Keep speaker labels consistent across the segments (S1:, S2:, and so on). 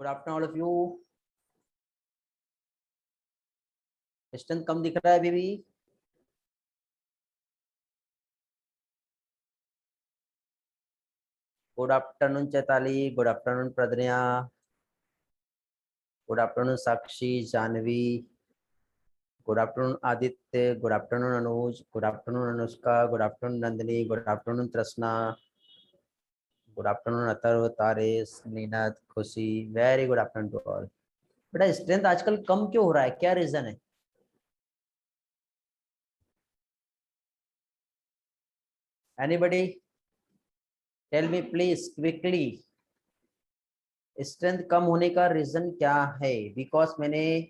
S1: Good afternoon all of you. Strength कम दिख रहा है अभी भी। Good afternoon Chaitali, good afternoon Pradnya, good afternoon Sakshi, Janvi, good afternoon Aditya, good afternoon Anuj, good afternoon Anushka, good afternoon Nandini, good afternoon Trishna, good afternoon Atharva, Taresh, Neenat, Khushi. Very good afternoon to all. बेटा strength आजकल कम क्यों हो रहा है, क्या रीजन है? Anybody tell me please quickly. Strength कम होने का रीजन क्या है? बिकॉज मैंने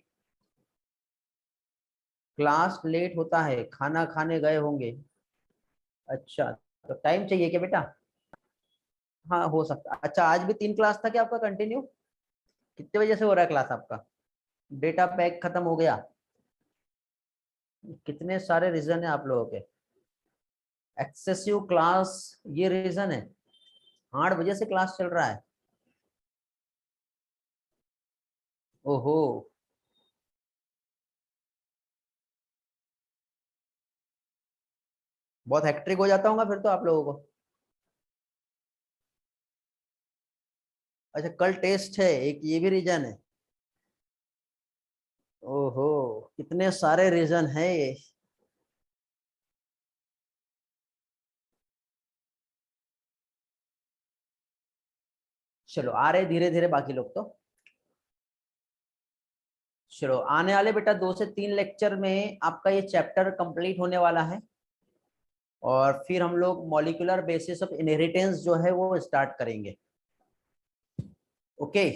S1: क्लास लेट होता है, खाना खाने गए होंगे। अच्छा, तो टाइम चाहिए क्या बेटा? हाँ हो सकता। अच्छा, आज भी 3 क्लास था क्या आपका कंटिन्यू? कितने बजे से हो रहा है क्लास आपका? डेटा पैक खत्म हो गया? कितने सारे रीजन है आप लोगों के। एक्सेसिव क्लास ये रीजन है? 8 बजे से क्लास चल रहा है? ओहो, बहुत हेक्ट्रिक हो जाता होगा फिर तो आप लोगों को। अच्छा, कल टेस्ट है, एक ये भी रीजन है। ओहो, कितने सारे रीजन है ये। चलो आ रहे धीरे धीरे बाकी लोग तो। चलो आने वाले बेटा 2 से 3 लेक्चर में आपका ये चैप्टर कंप्लीट होने वाला है और फिर हम लोग मॉलिक्यूलर बेसिस ऑफ इनहेरिटेंस जो है वो स्टार्ट करेंगे। ओके,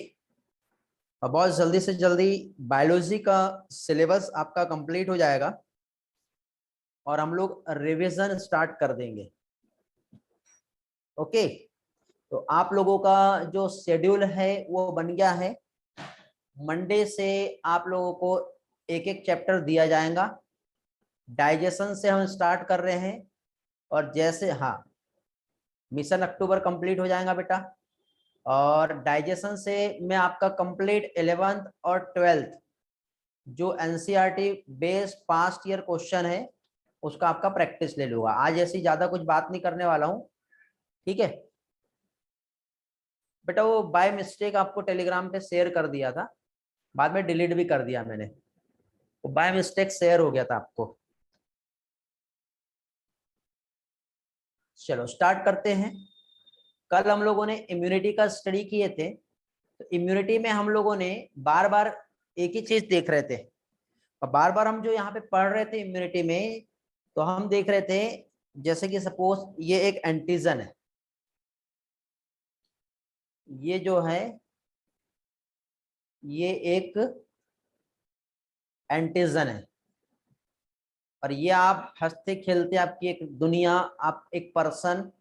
S1: और बहुत जल्दी से जल्दी बायोलॉजी का सिलेबस आपका कंप्लीट हो जाएगा और हम लोग रिवीजन स्टार्ट कर देंगे। ओके, तो आप लोगों का जो शेड्यूल है वो बन गया है। मंडे से आप लोगों को एक एक चैप्टर दिया जाएगा। डाइजेशन से हम स्टार्ट कर रहे हैं और जैसे हाँ, मिशन अक्टूबर कंप्लीट हो जाएगा बेटा और डाइजेशन से मैं आपका कंप्लीट 11th और 12th जो NCERT based past year question है उसका आपका प्रैक्टिस ले लूंगा। आज ऐसी ज्यादा कुछ बात नहीं करने वाला हूँ, ठीक है बेटा? वो बाय मिस्टेक आपको टेलीग्राम पे शेयर कर दिया था, बाद में डिलीट भी कर दिया मैंने। वो बाय मिस्टेक शेयर हो गया था आपको। चलो स्टार्ट करते हैं। कल हम लोगों ने इम्यूनिटी का स्टडी किए थे, तो इम्यूनिटी में हम लोगों ने बार बार एक ही चीज देख रहे थे और बार बार हम जो यहाँ पे पढ़ रहे थे इम्यूनिटी में, तो हम देख रहे थे जैसे कि सपोज ये एक एंटीजन है, ये जो है ये एक एंटीजन है और ये आप हंसते खेलते आपकी एक दुनिया, आप एक पर्सन,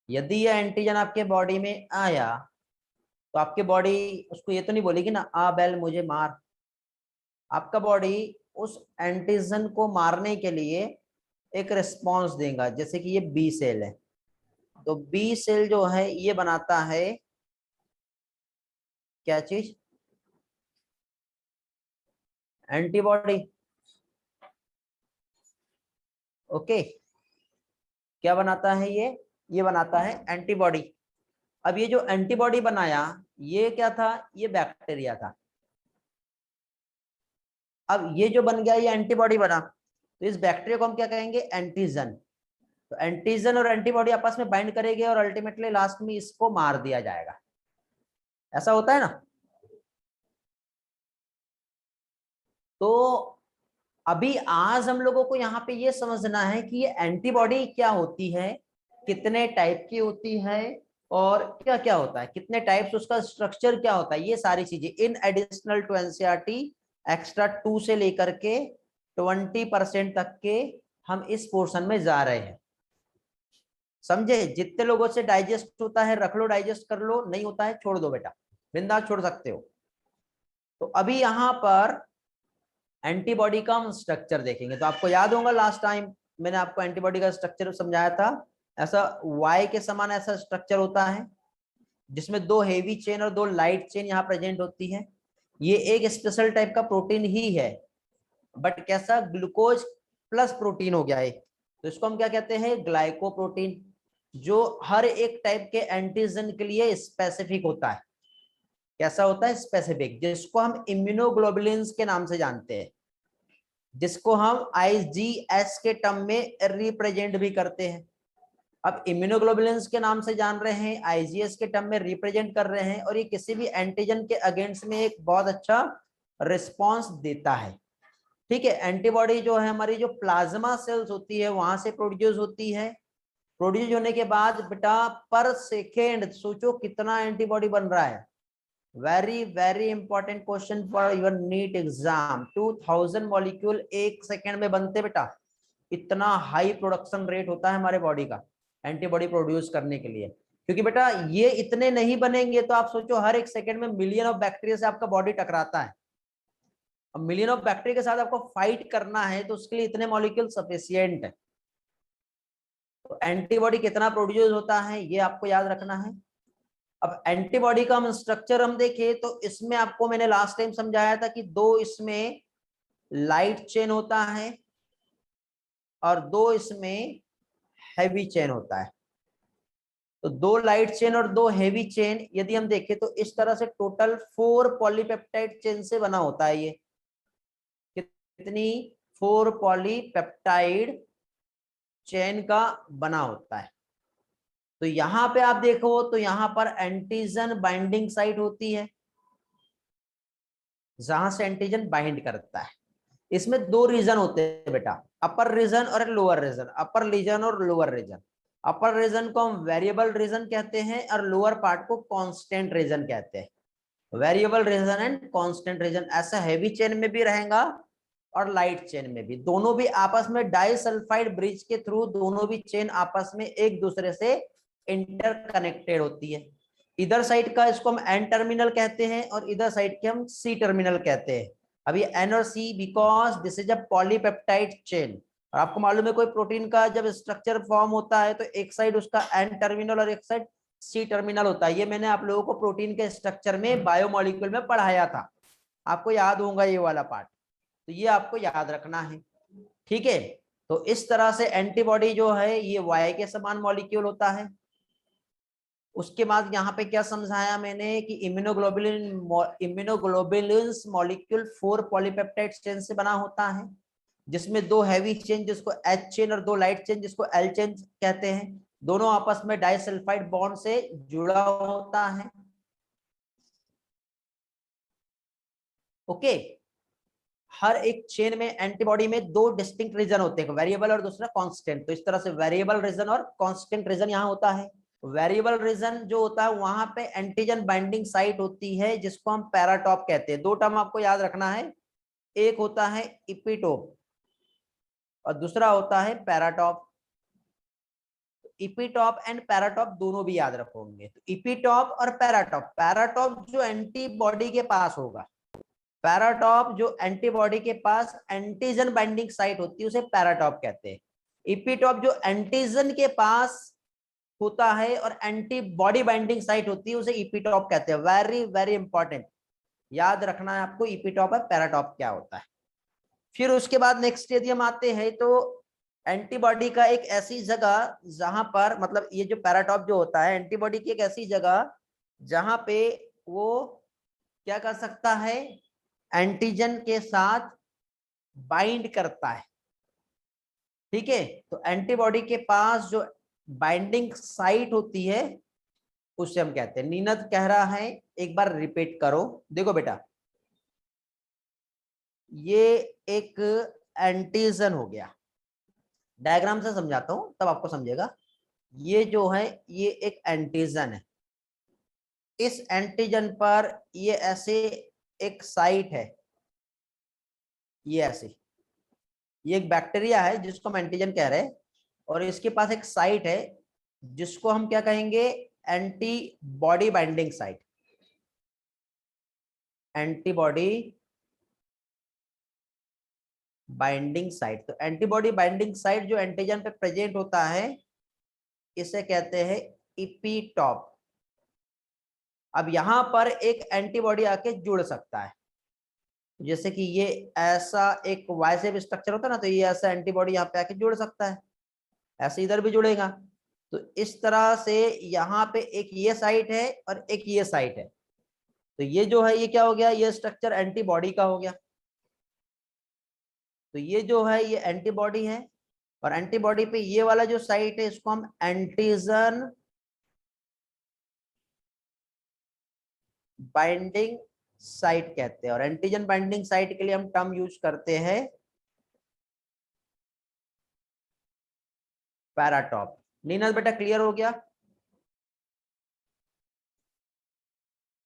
S1: यदि ये एंटीजन आपके बॉडी में आया तो आपकी बॉडी उसको ये तो नहीं बोलेगी ना आ बैल मुझे मार। आपका बॉडी उस एंटीजन को मारने के लिए एक रिस्पॉन्स देगा, जैसे कि ये बी सेल है, तो बी सेल जो है ये बनाता है क्या चीज? एंटीबॉडी। ओके, क्या बनाता है ये बनाता है एंटीबॉडी। अब ये जो एंटीबॉडी बनाया ये क्या था? ये बैक्टीरिया था। अब ये जो बन गया ये एंटीबॉडी बना, तो इस बैक्टीरिया को हम क्या कहेंगे? एंटीजन। तो एंटीजन और एंटीबॉडी आपस में बाइंड करेंगे और अल्टीमेटली लास्ट में इसको मार दिया जाएगा। ऐसा होता है ना? तो अभी आज हम लोगों को यहाँ पे ये समझना है कि ये एंटीबॉडी क्या होती है, कितने टाइप की होती है और क्या क्या होता है, कितने टाइप्स, उसका स्ट्रक्चर क्या होता है, ये सारी चीजें in additional to NCERT extra 2 से लेकर के 20% तक के हम इस पोर्शन में जा रहे हैं। समझे? जितने लोगों से डाइजेस्ट होता है रख लो, डाइजेस्ट कर लो, नहीं होता है छोड़ दो बेटा, बिंदास छोड़ सकते हो। तो अभी यहाँ पर एंटीबॉडी का हम स्ट्रक्चर देखेंगे। तो आपको याद होगा लास्ट टाइम मैंने आपको एंटीबॉडी का स्ट्रक्चर समझाया था, ऐसा वाई के समान ऐसा स्ट्रक्चर होता है। जिसमें 2 हेवी चेन और 2 लाइट चेन यहाँ प्रेजेंट होती है। ये एक स्पेशल टाइप का प्रोटीन ही है, बट कैसा, ग्लूकोज प्लस प्रोटीन हो गया है। तो इसको हम क्या कहते हैं, ग्लाइकोप्रोटीन, जो हर एक टाइप के एंटीजन के लिए स्पेसिफिक होता है। कैसा होता है, स्पेसिफिक, जिसको हम इम्यूनोग्लोबुलिन्स के नाम से जानते हैं, जिसको हम आईजीएस के टर्म में रिप्रेजेंट भी करते हैं। अब इम्यूनोग्लोबुलिन्स के नाम से जान रहे हैं, आईजीएस के टर्म में रिप्रेजेंट कर रहे हैं, और ये किसी भी एंटीजन के अगेंस्ट में एक बहुत अच्छा रिस्पॉन्स देता है। ठीक है, एंटीबॉडी जो है हमारी जो प्लाज्मा सेल्स होती है वहां से प्रोड्यूस होती है। प्रोड्यूस होने के बाद बेटा पर सेकेंड सोचो कितना एंटीबॉडी बन रहा है। Very very important question for your NEET exam. 2000 molecule एक सेकेंड में बनते बेटा। इतना हाई प्रोडक्शन रेट होता है हमारे बॉडी का एंटीबॉडी प्रोड्यूस करने के लिए, क्योंकि बेटा ये इतने नहीं बनेंगे तो आप सोचो हर एक सेकेंड में मिलियन ऑफ बैक्टीरिया से आपका बॉडी टकराता है। अब मिलियन ऑफ बैक्टीरिया के साथ आपको फाइट करना है तो उसके लिए इतने मॉलिक्यूल सफिशिएंट है। तो एंटीबॉडी कितना प्रोड्यूस होता है ये आपको याद रखना है। अब एंटीबॉडी का हम स्ट्रक्चर हम देखें तो इसमें आपको मैंने लास्ट टाइम समझाया था कि 2 इसमें लाइट चेन होता है और 2 इसमें हैवी चेन होता है। तो 2 लाइट चेन और 2 हेवी चेन यदि हम देखें तो इस तरह से टोटल 4 पॉलीपेप्टाइड चेन से बना होता है। ये कितनी, 4 पॉलीपेप्टाइड चेन का बना होता है। तो यहां पे आप देखो तो यहां पर एंटीजन बाइंडिंग साइट होती है, जहां से एंटीजन बाइंड करता है। इसमें 2 रीजन होते हैं बेटा, अपर रीजन और लोअर रीजन। अपर रीजन और लोअर रीजन, अपर रीजन को हम वेरिएबल रीजन कहते हैं और लोअर पार्ट को कांस्टेंट रीजन कहते हैं। Variable region and constant region ऐसा हैवी चेन में भी रहेगा और लाइट चेन में भी। दोनों भी आपस में डाइसल्फाइड ब्रिज के थ्रू दोनों भी चेन आपस में एक दूसरे से इंटरकनेक्टेड होती है। इधर साइड का इसको हम एन टर्मिनल कहते हैं और इधर साइड के हम सी टर्मिनल कहते हैं। अभी एन और C because this is a polypeptide chain. और आपको मालूम है कोई प्रोटीन का जब स्ट्रक्चर फॉर्म होता है तो एक साइड उसका एन टर्मिनल और एक साइड सी टर्मिनल होता है। ये मैंने आप लोगों को प्रोटीन के स्ट्रक्चर में बायोमोलिक्यूल में पढ़ाया था, आपको याद होगा ये वाला पार्ट। तो ये आपको याद रखना है, ठीक है। तो इस तरह से एंटीबॉडी जो है ये वाई के समान मॉलिक्यूल होता है। उसके बाद यहाँ पे क्या समझाया मैंने कि इम्यूनोग्लोबुलिन्स मॉलिक्यूल 4 पॉलीपेप्टाइड चेन से बना होता है, जिसमें 2 हैवी चेन जिसको एच चेन और 2 लाइट चेन जिसको एल चेन कहते हैं, दोनों आपस में डाइसल्फाइड बॉन्ड से जुड़ा होता है। ओके, हर एक चेन में एंटीबॉडी में 2 डिस्टिंक्ट रीजन होते हैं, वेरिएबल और दूसरा कांस्टेंट। तो इस तरह से वेरिएबल रीजन और कांस्टेंट रीजन यहाँ होता है। वेरिएबल रीजन जो होता है वहां पे एंटीजन बाइंडिंग साइट होती है जिसको हम पैराटॉप कहते हैं। 2 टर्म आपको याद रखना है, एक होता है इपीटॉप और दूसरा होता है पैराटॉप। इपीटॉप एंड पैराटॉप दोनों भी याद रखोगे। तो इपीटॉप और पैराटॉप, पैराटॉप जो एंटीबॉडी के पास होगा, पैराटॉप जो एंटीबॉडी के पास एंटीजन बाइंडिंग साइट होती है उसे पैराटॉप कहते हैं। इपीटॉप जो एंटीजन के पास होता है और एंटीबॉडी बाइंडिंग साइट होती है उसे इपीटॉप कहते हैं। वेरी वेरी इंपॉर्टेंट, याद रखना है आपको इपीटॉप और पैराटॉप क्या होता है। फिर उसके बाद नेक्स्ट यदि हम आते हैं तो एंटीबॉडी का एक ऐसी जगह जहां पर, मतलब ये जो पैराटॉप जो होता है एंटीबॉडी की एक ऐसी जगह जहां पे वो क्या कर सकता है, एंटीजन के साथ बाइंड करता है। ठीक है, तो एंटीबॉडी के पास जो बाइंडिंग साइट होती है उससे हम कहते हैं। नीनद कह रहा है एक बार रिपीट करो। देखो बेटा, ये एक एंटीजन हो गया, डायग्राम से समझाता हूं तब आपको समझेगा। ये जो है ये एक एंटीजन है। इस एंटीजन पर ये ऐसे एक साइट है, ये ऐसे, ये एक बैक्टीरिया है जिसको हम एंटीजन कह रहे हैं और इसके पास एक साइट है जिसको हम क्या कहेंगे, antibody binding site. Antibody binding site, तो एंटीबॉडी बाइंडिंग साइट जो एंटीजन पे प्रेजेंट होता है इसे कहते हैं इपीटॉप। अब यहां पर एक एंटीबॉडी आके जुड़ सकता है, जैसे कि ये ऐसा एक वाई शेप स्ट्रक्चर होता है ना, तो ये ऐसा एंटीबॉडी यहाँ पे आके जुड़ सकता है, ऐसे इधर भी जुड़ेगा। तो इस तरह से यहाँ पे एक ये साइट है और एक ये साइट है, तो ये जो है ये क्या हो गया, ये स्ट्रक्चर एंटीबॉडी का हो गया। तो ये जो है ये एंटीबॉडी है, और एंटीबॉडी पे ये वाला जो साइट है इसको हम एंटीजन बाइंडिंग साइट कहते हैं, और एंटीजन बाइंडिंग साइट के लिए हम टर्म यूज करते हैं पैराटॉप। नीनल बेटा क्लियर हो गया?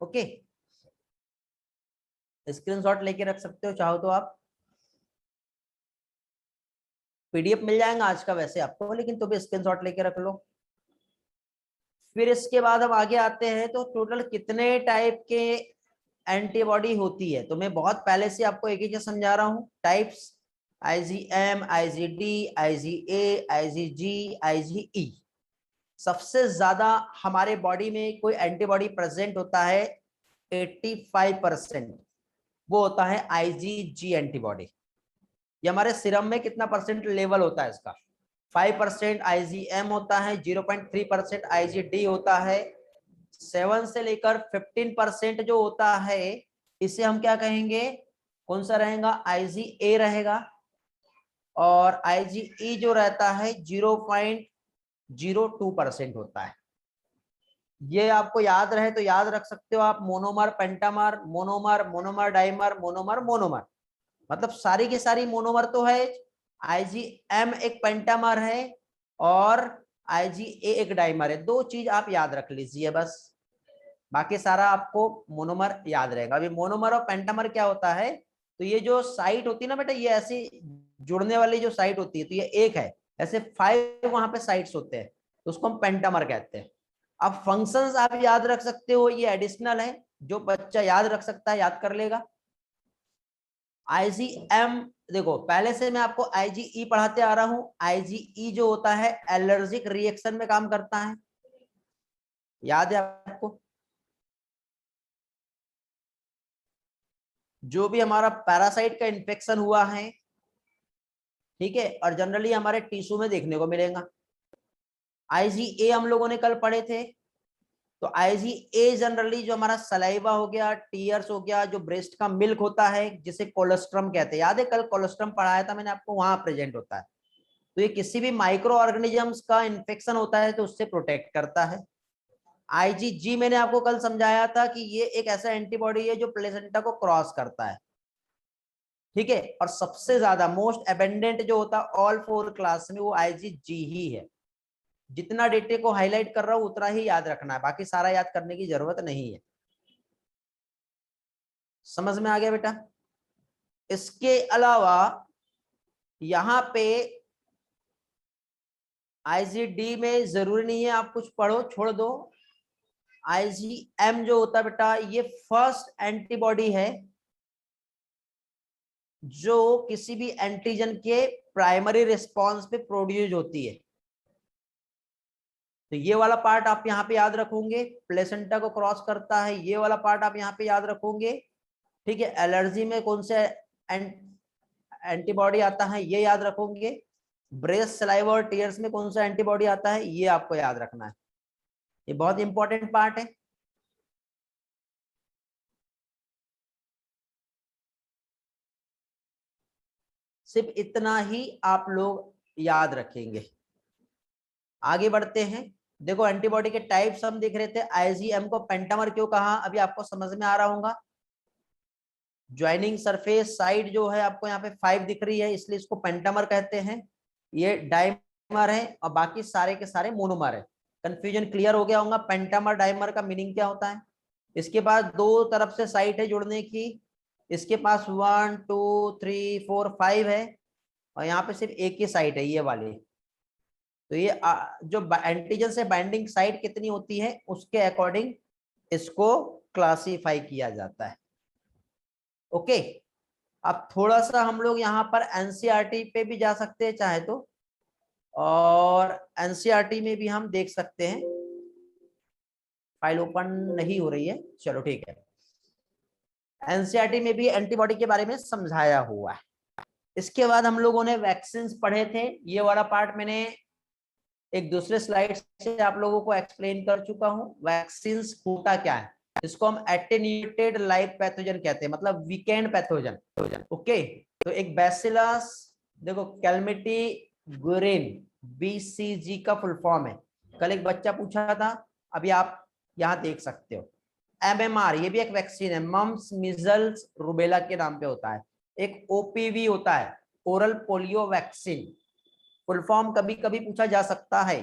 S1: ओके, स्क्रीनशॉट लेके रख सकते हो चाहो तो आप, पीडीएफ मिल जाएगा आज का वैसे आपको, लेकिन तो भी स्क्रीनशॉट लेके रख लो। फिर इसके बाद हम आगे आते हैं, तो टोटल कितने टाइप के एंटीबॉडी होती है, तो मैं बहुत पहले से आपको एक ही चीज समझा रहा हूँ, types IgM, IgD, IgA, IgG, IgE। सबसे ज्यादा हमारे बॉडी में कोई एंटीबॉडी प्रेजेंट होता है 85%, वो होता है IgG एंटीबॉडी। ये हमारे सीरम में कितना परसेंट लेवल होता है इसका, 5% IgM होता है, 0.3% IgD होता है, 7 से लेकर 15% जो होता है इसे हम क्या कहेंगे, कौन सा रहेगा, IgA रहेगा, और IgE जो रहता है 0.02% होता है। ये आपको याद रहे तो याद रख सकते हो आप, monomer, pentamer, monomer, monomer dimer, monomer, monomer, मतलब सारी की सारी मोनोमर तो है। IgM एक पेंटामर है और IgA एक डाइमर है, दो चीज आप याद रख लीजिए बस, बाकी सारा आपको मोनोमर याद रहेगा। अभी मोनोमर और पेंटामर क्या होता है, तो ये जो साइट होती है ना बेटा, ये ऐसी जुड़ने वाली जो साइट होती है, तो ये एक है, ऐसे 5 वहां पे साइट्स होते हैं, तो उसको हम पेंटामर कहते हैं। अब फंक्शंस आप याद रख सकते हो, ये एडिशनल है, जो बच्चा याद रख सकता है याद कर लेगा। IgM, देखो पहले से मैं आपको IgE पढ़ाते आ रहा हूं, IgE जो होता है एलर्जिक रिएक्शन में काम करता है, याद है आपको? जो भी हमारा पैरासाइट का इन्फेक्शन हुआ है, ठीक है, और जनरली हमारे टिश्यू में देखने को मिलेगा। IgA हम लोगों ने कल पढ़े थे, तो IgA जनरली जो हमारा सलाइवा हो गया, टीयर्स हो गया, जो ब्रेस्ट का मिल्क होता है जिसे कोलेस्ट्रम कहते हैं, याद है कल कोलेस्ट्रम पढ़ाया था मैंने आपको, वहां प्रेजेंट होता है। तो ये किसी भी माइक्रो ऑर्गेनिजम्स का इन्फेक्शन होता है तो उससे प्रोटेक्ट करता है। IgG मैंने आपको कल समझाया था कि ये एक ऐसा एंटीबॉडी है जो प्लेसेंटा को क्रॉस करता है, ठीक है, और सबसे ज्यादा मोस्ट एबेंडेंट जो होता है ऑल 4 क्लास में वो IgG ही है। जितना डेटे को हाईलाइट कर रहा हूं उतना ही याद रखना है, बाकी सारा याद करने की जरूरत नहीं है। समझ में आ गया बेटा? इसके अलावा यहां पे IgD में जरूरी नहीं है आप कुछ पढ़ो, छोड़ दो। IgM जो होता है बेटा, ये फर्स्ट एंटीबॉडी है जो किसी भी एंटीजन के प्राइमरी रिस्पॉन्स पे प्रोड्यूस होती है। तो ये वाला पार्ट आप यहाँ पे याद रखोगे, प्लेसेंटा को क्रॉस करता है, ये वाला पार्ट आप यहाँ पे याद रखोगे, ठीक है। एलर्जी में कौन से एंटीबॉडी आता है ये याद रखोगे, ब्रेस्ट, सलाइवा और टीयर्स में कौन सा एंटीबॉडी आता है ये आपको याद रखना है, ये बहुत इंपॉर्टेंट पार्ट है। सिर्फ इतना ही आप लोग याद रखेंगे। आगे बढ़ते हैं, देखो एंटीबॉडी के टाइप्स हम देख रहे थे, IgM को पेंटामर क्यों कहा अभी आपको समझ में आ रहा होगा। ज्वाइनिंग सरफेस साइड जो है आपको यहाँ पे 5 दिख रही है, इसलिए इसको पेंटामर कहते हैं। ये डाइमर है और बाकी सारे के सारे मोनोमर है। कंफ्यूजन क्लियर हो गया होगा, पेंटामर डाइमर का मीनिंग क्या होता है। इसके पास दो तरफ से साइट है जुड़ने की, इसके पास 1 2 3 4 5 है, और यहाँ पे सिर्फ एक ही साइट है ये वाली। तो ये जो एंटीजन से बाइंडिंग साइट कितनी होती है उसके अकॉर्डिंग इसको क्लासिफाई किया जाता है। ओके, अब थोड़ा सा हम लोग यहाँ पर एनसीईआरटी पे भी जा सकते हैं चाहे तो, और एनसीईआरटी में भी हम देख सकते हैं फाइल ओपन नहीं हो रही है, चलो ठीक है। एनसीईआरटी में भी एंटीबॉडी के बारे में समझाया हुआ है। इसके बाद हम लोगों ने वैक्सीन पढ़े थे, ये वाला पार्ट मैंने एक दूसरे स्लाइड से आप लोगों को एक्सप्लेन कर चुका हूं। वैक्सीन होता क्या है, इसको हम एटेन्यूएटेड लाइव पैथोजन कहते हैं, मतलब वीकेंड पैथोजन। ओके, तो एक बैसिलस, देखो कैलमिटी गुरिन, बीसीजी का फुल फॉर्म है। कल एक बच्चा पूछा था, अभी आप यहां देख सकते हो। एमएमआर, ये भी एक वैक्सीन है, मम्स मिजल्स रूबेला के नाम पे होता है। एक ओपीवी होता है, oral polio vaccine, full form कभी कभी पूछा जा सकता है।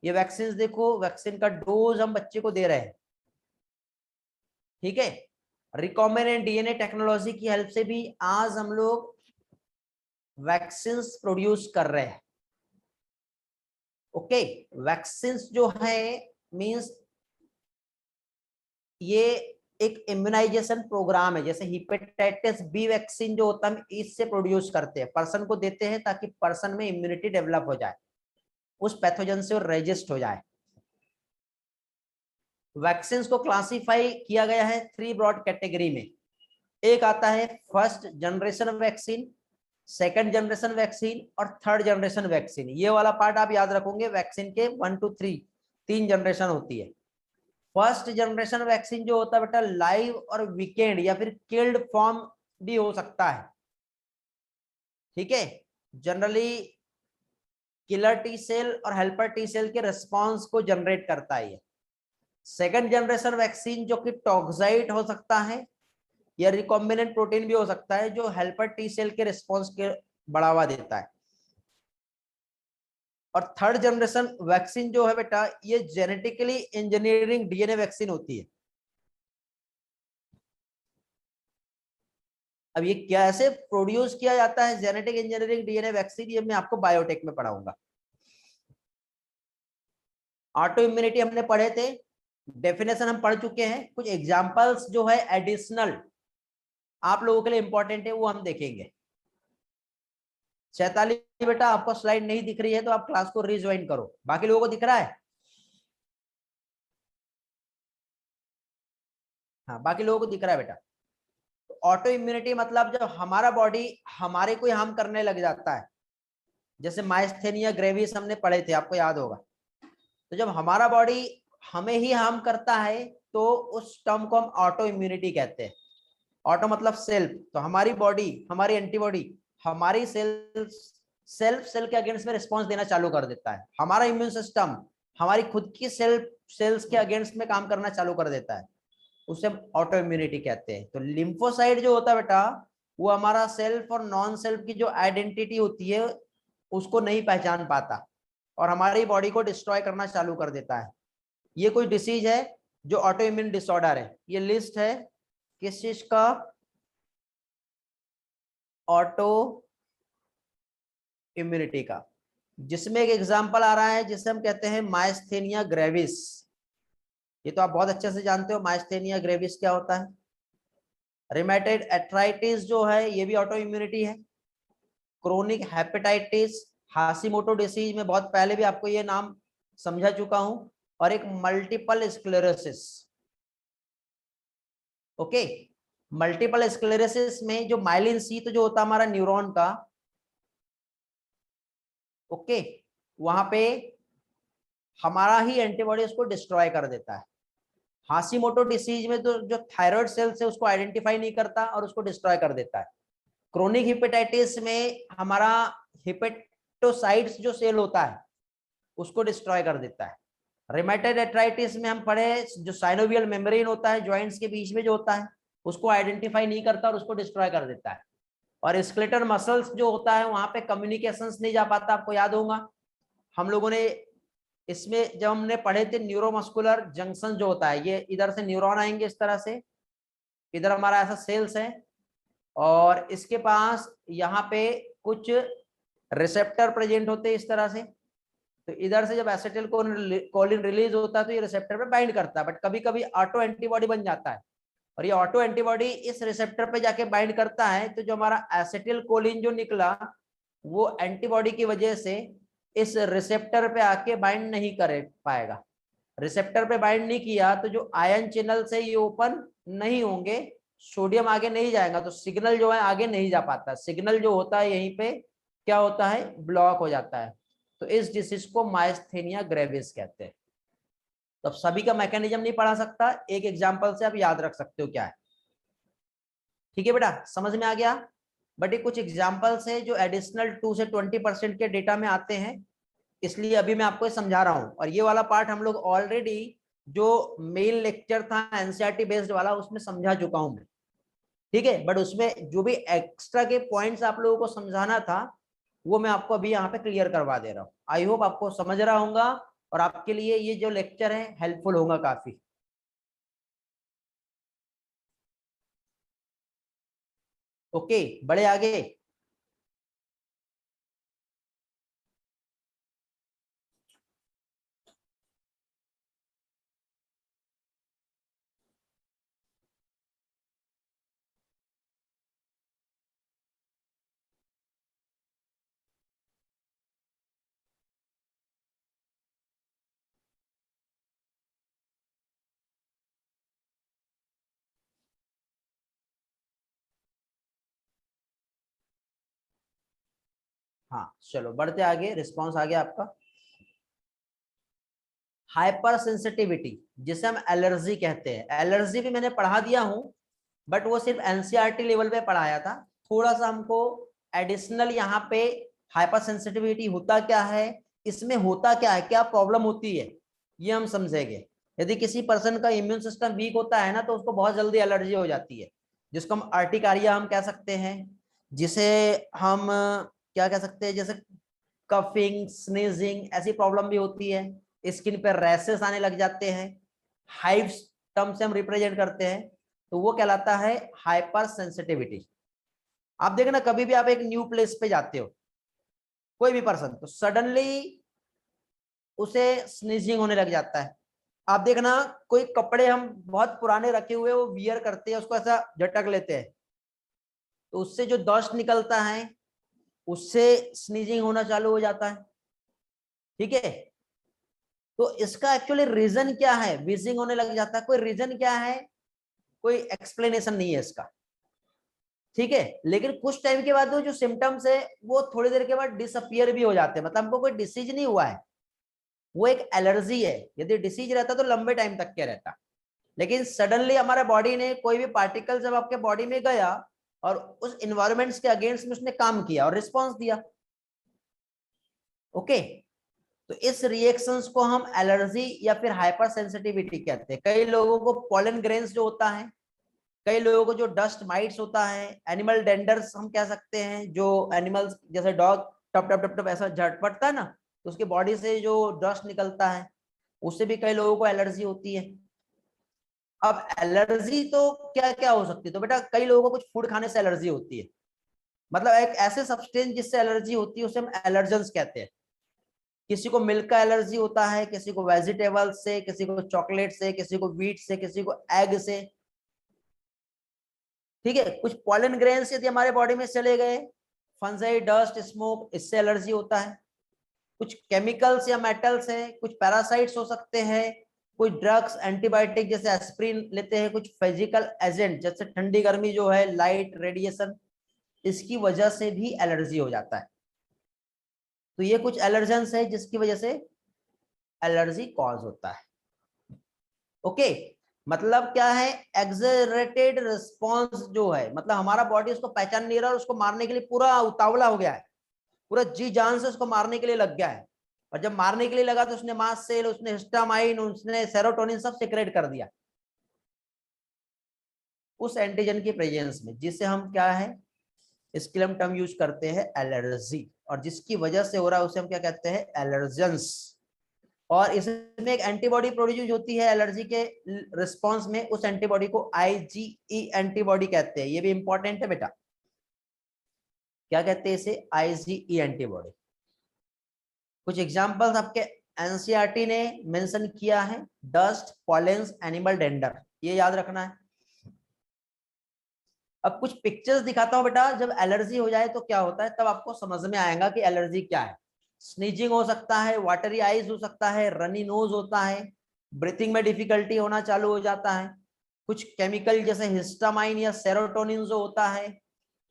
S1: ये वैक्सीन देखो, वैक्सीन का डोज हम बच्चे को दे रहे हैं, ठीक है। रिकॉम्बिनेंट डीएनए टेक्नोलॉजी की हेल्प से भी आज हम लोग वैक्सीन प्रोड्यूस कर रहे हैं। ओके, वैक्सीन जो है मींस ये एक इम्यूनाइजेशन प्रोग्राम है। जैसे हेपेटाइटिस बी वैक्सीन जो होता है इससे प्रोड्यूस करते हैं, पर्सन को देते हैं ताकि पर्सन में इम्यूनिटी डेवलप हो जाए, उस पैथोजन से रेजिस्ट हो जाए। वैक्सीन को क्लासिफाई किया गया है 3 ब्रॉड कैटेगरी में। एक आता है first generation vaccine, second generation vaccine और थर्ड जनरेशन वैक्सीन। ये वाला पार्ट आप याद रखोगे, वैक्सीन के 1 to 3 3 जनरेशन होती है। फर्स्ट जनरेशन वैक्सीन जो होता है बेटा, लाइव और वीकेंड या फिर किल्ड फॉर्म भी हो सकता है, ठीक है। जनरली किलर टी सेल और हेल्पर टी सेल के रिस्पॉन्स को जनरेट करता है। सेकंड जनरेशन वैक्सीन जो कि टॉक्साइड हो सकता है या रिकॉम्बिनेंट प्रोटीन भी हो सकता है, जो हेल्पर टी सेल के रिस्पॉन्स के बढ़ावा देता है। और थर्ड जनरेशन वैक्सीन जो है बेटा, ये जेनेटिकली इंजीनियरिंग डीएनए वैक्सीन होती है। अब ये कैसे प्रोड्यूस किया जाता है जेनेटिक इंजीनियरिंग डीएनए वैक्सीन, ये मैं आपको बायोटेक में पढ़ाऊंगा। ऑटो इम्यूनिटी हमने पढ़े थे, डेफिनेशन हम पढ़ चुके हैं। कुछ एग्जांपल्स जो है एडिशनल आप लोगों के लिए इंपॉर्टेंट है, वो हम देखेंगे। शैताली बेटा, आपको स्लाइड नहीं दिख रही है तो आप क्लास को रिज्वाइन करो, बाकी लोगों को दिख रहा है? हाँ, बाकी लोगों को दिख रहा है बेटा। तो ऑटो इम्यूनिटी मतलब जब हमारा बॉडी हमारे को हार्म करने लग जाता है, जैसे माइस्थेनिया ग्रेविस हमने पढ़े थे, आपको याद होगा। तो जब हमारा बॉडी हमें ही हार्म करता है तो उस टर्म को हम ऑटो इम्यूनिटी कहते हैं। ऑटो मतलब सेल्फ, तो हमारी बॉडी, हमारी एंटीबॉडी हमारी सेल्फ के अगेंस्ट में रिस्पॉन्स देना चालू कर देता है। हमारा इम्यून सिस्टम हमारी खुद की सेल्स के अगेंस्ट में काम करना चालू कर देता है, उसे ऑटो इम्यूनिटी कहते हैं। तो लिम्फोसाइट जो होता है बेटा, वो हमारा सेल्फ और नॉन सेल्फ की जो आइडेंटिटी होती है उसको नहीं पहचान पाता और हमारी बॉडी को डिस्ट्रॉय करना चालू कर देता है। ये कोई डिसीज है जो ऑटो इम्यून डिसऑर्डर है। ये लिस्ट है किस चीज का, ऑटो इम्यूनिटी का, जिसमें एक एग्जांपल आ रहा है जिसे हम कहते हैं माइस्थेनिया ग्रेविस। ये तो आप बहुत अच्छे से जानते हो माइस्थेनिया ग्रेविस क्या होता है। रिमेटेड एथराइटिस जो है ये भी ऑटो इम्यूनिटी है। क्रोनिक हेपेटाइटिस, हाशिमोटो डिसीज में बहुत पहले भी आपको ये नाम समझा चुका हूं। और एक multiple sclerosis. Okay, multiple sclerosis में जो माइलिन शीथ जो होता है हमारा न्यूरॉन का, ओके, वहां पे हमारा ही एंटीबॉडी उसको डिस्ट्रॉय कर देता है। हाशिमोटो डिसीज में तो जो थायराइड सेल्स है उसको आइडेंटिफाई नहीं करता और उसको डिस्ट्रॉय कर देता है। क्रोनिक हेपेटाइटिस में हमारा हेपेटोसाइट्स जो सेल होता है उसको डिस्ट्रॉय कर देता है। रिमेटेड एथराइटिस में हम पढ़े जो साइनोवियल मेम्ब्रेन होता है जॉइंट्स के बीच में जो होता है उसको आइडेंटिफाई नहीं करता और उसको डिस्ट्रॉय कर देता है। और स्केलेटल मसल्स जो होता है वहां पे कम्युनिकेशंस नहीं जा पाता, आपको याद होगा हम लोगों ने इसमें जब हमने पढ़े थे न्यूरोमस्कुलर जंक्शन जो होता है, ये इधर से न्यूरॉन आएंगे इस तरह से, इधर हमारा ऐसा सेल्स है और इसके पास यहाँ पे कुछ रिसेप्टर प्रेजेंट होते हैं इस तरह से। तो इधर से जब एसिटिल कोलिन रिलीज होता है तो ये रिसेप्टर पे बाइंड करता है, बट कभी कभी ऑटो एंटीबॉडी बन जाता है और ये ऑटो एंटीबॉडी इस रिसेप्टर पे जाके बाइंड करता है। तो जो हमारा एसिटिल कोलिन जो निकला वो एंटीबॉडी की वजह से इस रिसेप्टर पे आके बाइंड नहीं कर पाएगा। रिसेप्टर पे बाइंड नहीं किया तो जो आयन चैनल से ये ओपन नहीं होंगे, सोडियम आगे नहीं जाएगा, तो सिग्नल जो है आगे नहीं जा पाता, सिग्नल जो होता है यहीं पे क्या होता है, ब्लॉक हो जाता है। तो इस डिसीज को माइस्थेनिया ग्रेविस कहते हैं। तो अब सभी का मैकेनिज्म नहीं पढ़ा सकता, एक एग्जांपल से आप याद रख सकते हो क्या है। ठीक है बेटा, समझ में आ गया। बट ये कुछ एग्जांपल्स है जो एडिशनल 2 से 20% के डेटा में आते हैं, इसलिए अभी मैं आपको समझा रहा हूं। और ये वाला पार्ट हम लोग ऑलरेडी जो मेन लेक्चर था एनसीईआरटी बेस्ड वाला उसमें समझा चुका हूं मैं। ठीक है, बट उसमें जो भी एक्स्ट्रा के पॉइंट्स आप लोगों को समझाना था वो मैं आपको अभी यहाँ पे क्लियर करवा दे रहा हूँ। आई होप आपको समझ रहा होगा और आपके लिए ये जो लेक्चर है हेल्पफुल होगा काफी। ओके, बड़े आगे। हाँ चलो बढ़ते आगे, रिस्पॉन्स आ गया आपका। हाइपर सेंसिटिविटी जिसे हम एलर्जी कहते हैं, एलर्जी भी मैंने पढ़ा दिया हूं, बट वो सिर्फ एनसीईआरटी लेवल पे पढ़ाया था। थोड़ा सा हमको एडिशनल यहाँ पे हाइपर सेंसिटिविटी होता क्या है, इसमें होता क्या है, क्या प्रॉब्लम होती है, ये हम समझेंगे। यदि किसी पर्सन का इम्यून सिस्टम वीक होता है ना तो उसको बहुत जल्दी एलर्जी हो जाती है, जिसको हम अर्टिकारिया हम कह सकते हैं, जिसे हम क्या कह सकते हैं, जैसे कफिंग, स्नीजिंग ऐसी प्रॉब्लम भी होती है, स्किन पर रैसेस आने लग जाते हैं, हाइव्स टर्म से हम रिप्रेजेंट करते हैं, तो वो कहलाता है हाइपर सेंसिटिविटी। आप देखना कभी भी आप एक न्यू प्लेस पे जाते हो, कोई भी पर्सन, तो सडनली उसे स्नीजिंग होने लग जाता है। आप देखना कोई कपड़े हम बहुत पुराने रखे हुए वो वियर करते हैं, उसको ऐसा झटक लेते हैं, तो उससे जो डस्ट निकलता है उससे स्नीजिंग होना चालू हो जाता है। ठीक है, तो इसका एक्चुअली रीजन क्या है, विजिंग होने लग जाता है, कोई रीजन क्या है, कोई एक्सप्लेनेशन नहीं है इसका। ठीक है, लेकिन कुछ टाइम के बाद वो जो सिम्टम्स है वो थोड़ी देर के बाद डिसअपियर भी हो जाते हैं, मतलब हमको कोई डिसीज नहीं हुआ है, वो एक एलर्जी है। यदि डिसीज रहता तो लंबे टाइम तक के रहता, लेकिन सडनली हमारे बॉडी ने कोई भी पार्टिकल जब आपके बॉडी में गया और उस इन्वायरमेंट्स के अगेंस्ट में उसने काम किया और रिस्पॉन्स दिया। ओके, तो इस रिएक्शंस को हम एलर्जी या फिर हाइपर सेंसिटिविटी कहते हैं। कई लोगों को पोलन ग्रेन्स जो होता है, कई लोगों को जो डस्ट माइट्स होता है, एनिमल डेंडर्स हम कह सकते हैं, जो एनिमल्स जैसे डॉग टप टप टप टप ऐसा झटपटता है ना, तो उसकी बॉडी से जो डस्ट निकलता है उससे भी कई लोगों को एलर्जी होती है। अब एलर्जी तो क्या क्या हो सकती है, तो बेटा कई लोगों को कुछ फूड खाने से एलर्जी होती है, मतलब एक ऐसे सब्सटेंस जिससे एलर्जी होती है उसे हम एलर्जेंस कहते हैं। किसी को मिल्क का एलर्जी होता है, किसी को वेजिटेबल से, किसी को चॉकलेट से, किसी को व्हीट से, किसी को एग से। ठीक है, कुछ पॉलन ग्रेन्स यदि हमारे बॉडी में चले गए, फंजाई, डस्ट, स्मोक, इससे एलर्जी होता है। कुछ केमिकल्स या मेटल्स हैं, कुछ पैरासाइट्स हो सकते हैं, कुछ ड्रग्स, एंटीबायोटिक जैसे एस्प्रिन लेते हैं, कुछ फिजिकल एजेंट जैसे ठंडी गर्मी जो है, लाइट रेडिएशन, इसकी वजह से भी एलर्जी हो जाता है। तो ये कुछ एलर्जेंस है जिसकी वजह से एलर्जी कॉज होता है। ओके, मतलब क्या है, एक्सरेटेड रिस्पॉन्स जो है, मतलब हमारा बॉडी उसको पहचान नहीं रहा और उसको मारने के लिए पूरा उतावला हो गया है, पूरा जी जान से उसको मारने के लिए लग गया है। और जब मारने के लिए लगा तो उसने मास्ट सेल, उसने हिस्टामाइन, उसने सेरोटोनिन सब सिक्रेट कर दिया उस एंटीजन की प्रेजेंस में, जिससे हम क्या है, इसके लिए हम टर्म यूज करते हैं एलर्जी, और जिसकी वजह से हो रहा है उसे हम क्या कहते हैं, एलर्जेंस। और इसमें एक एंटीबॉडी प्रोड्यूस होती है एलर्जी के रिस्पॉन्स में, उस एंटीबॉडी को आईजीई एंटीबॉडी कहते हैं। ये भी इंपॉर्टेंट है बेटा, क्या कहते हैं इसे, आईजीई एंटीबॉडी। कुछ एग्जांपल्स आपके एनसीईआरटी ने मेंशन किया है, डस्ट, पॉलेंस, एनिमल डेंडर, ये याद रखना है। अब कुछ पिक्चर्स दिखाता हूं बेटा, जब एलर्जी हो जाए तो क्या होता है तब आपको समझ में आएगा कि एलर्जी क्या है। स्नीजिंग हो सकता है, वाटरी आईज हो सकता है, रनी नोज होता है, ब्रीथिंग में डिफिकल्टी होना चालू हो जाता है, कुछ केमिकल जैसे हिस्टामाइन या सेरोटोनिन जो होता है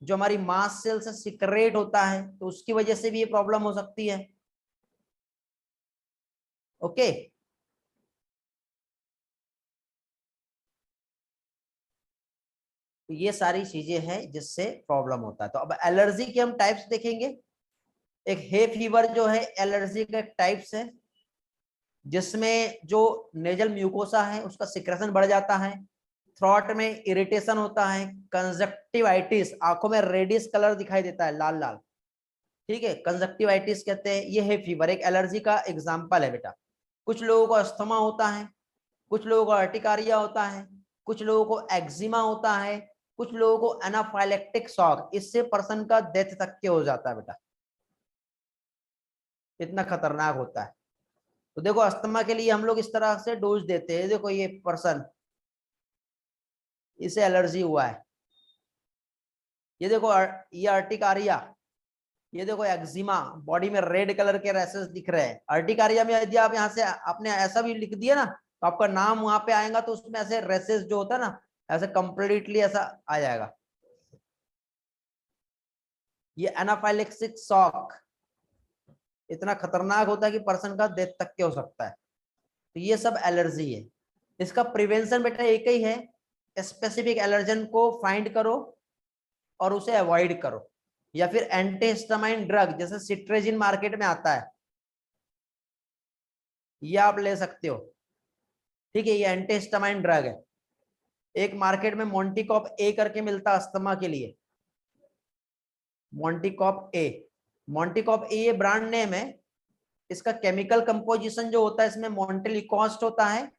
S1: जो हमारी मास सेल से सिक्रेट होता है, तो उसकी वजह से भी ये प्रॉब्लम हो सकती है। ओके, तो ये सारी चीजें हैं जिससे प्रॉब्लम होता है। तो अब एलर्जी के हम टाइप्स देखेंगे। एक हे फीवर जो है एलर्जी का एक टाइप्स है, जिसमें जो नेजल म्यूकोसा है उसका सिक्रेशन बढ़ जाता है, थ्रॉट में इरिटेशन होता है, कंजक्टिवाइटिस, आंखों में रेडिश कलर दिखाई देता है, लाल लाल, ठीक है, कंजक्टिवाइटिस कहते हैं। ये है फीवर, एक एलर्जी का एग्जाम्पल है बेटा। कुछ लोगों को अस्थमा होता है, कुछ लोगों को अर्टिकारिया होता है, कुछ लोगों को एक्जिमा होता है, कुछ लोगों को एनाफाइलेक्टिक शॉक, इससे पर्सन का डेथ तक के हो जाता है बेटा, इतना खतरनाक होता है। तो देखो अस्थमा के लिए हम लोग इस तरह से डोज देते हैं, देखो ये पर्सन, इसे एलर्जी हुआ है, ये देखो ये अर्टिकारिया, ये देखो एक्जिमा, बॉडी में रेड कलर के रैसेस दिख रहे हैं। अर्टिकारिया में यदि आप यहाँ से आपने ऐसा भी लिख दिया ना तो आपका नाम वहां पे आएगा, तो उसमें ऐसे रैसेस जो होता है ना ऐसे कंप्लीटली ऐसा आ जाएगा। ये एनाफाइलेक्सिक शॉक इतना खतरनाक होता है कि पर्सन का डेथ तक के हो सकता है। तो ये सब एलर्जी है। इसका प्रिवेंशन बेटा एक ही है, स्पेसिफिक एलर्जन को फाइंड करो और उसे अवॉइड करो, या फिर एंटीहिस्टामाइन ड्रग जैसे सिट्रेजिन मार्केट में आता है, ये आप ले सकते हो, ठीक है, ये एंटीहिस्टामाइन ड्रग है। एक मार्केट में मोंटिकॉप ए करके मिलता है अस्थमा के लिए, मोंटिकॉप ए, मोंटिकॉप ए ये ब्रांड नेम है। इसका केमिकल कंपोजिशन जो होता है इसमें मोंटेलिकॉस्ट होता है,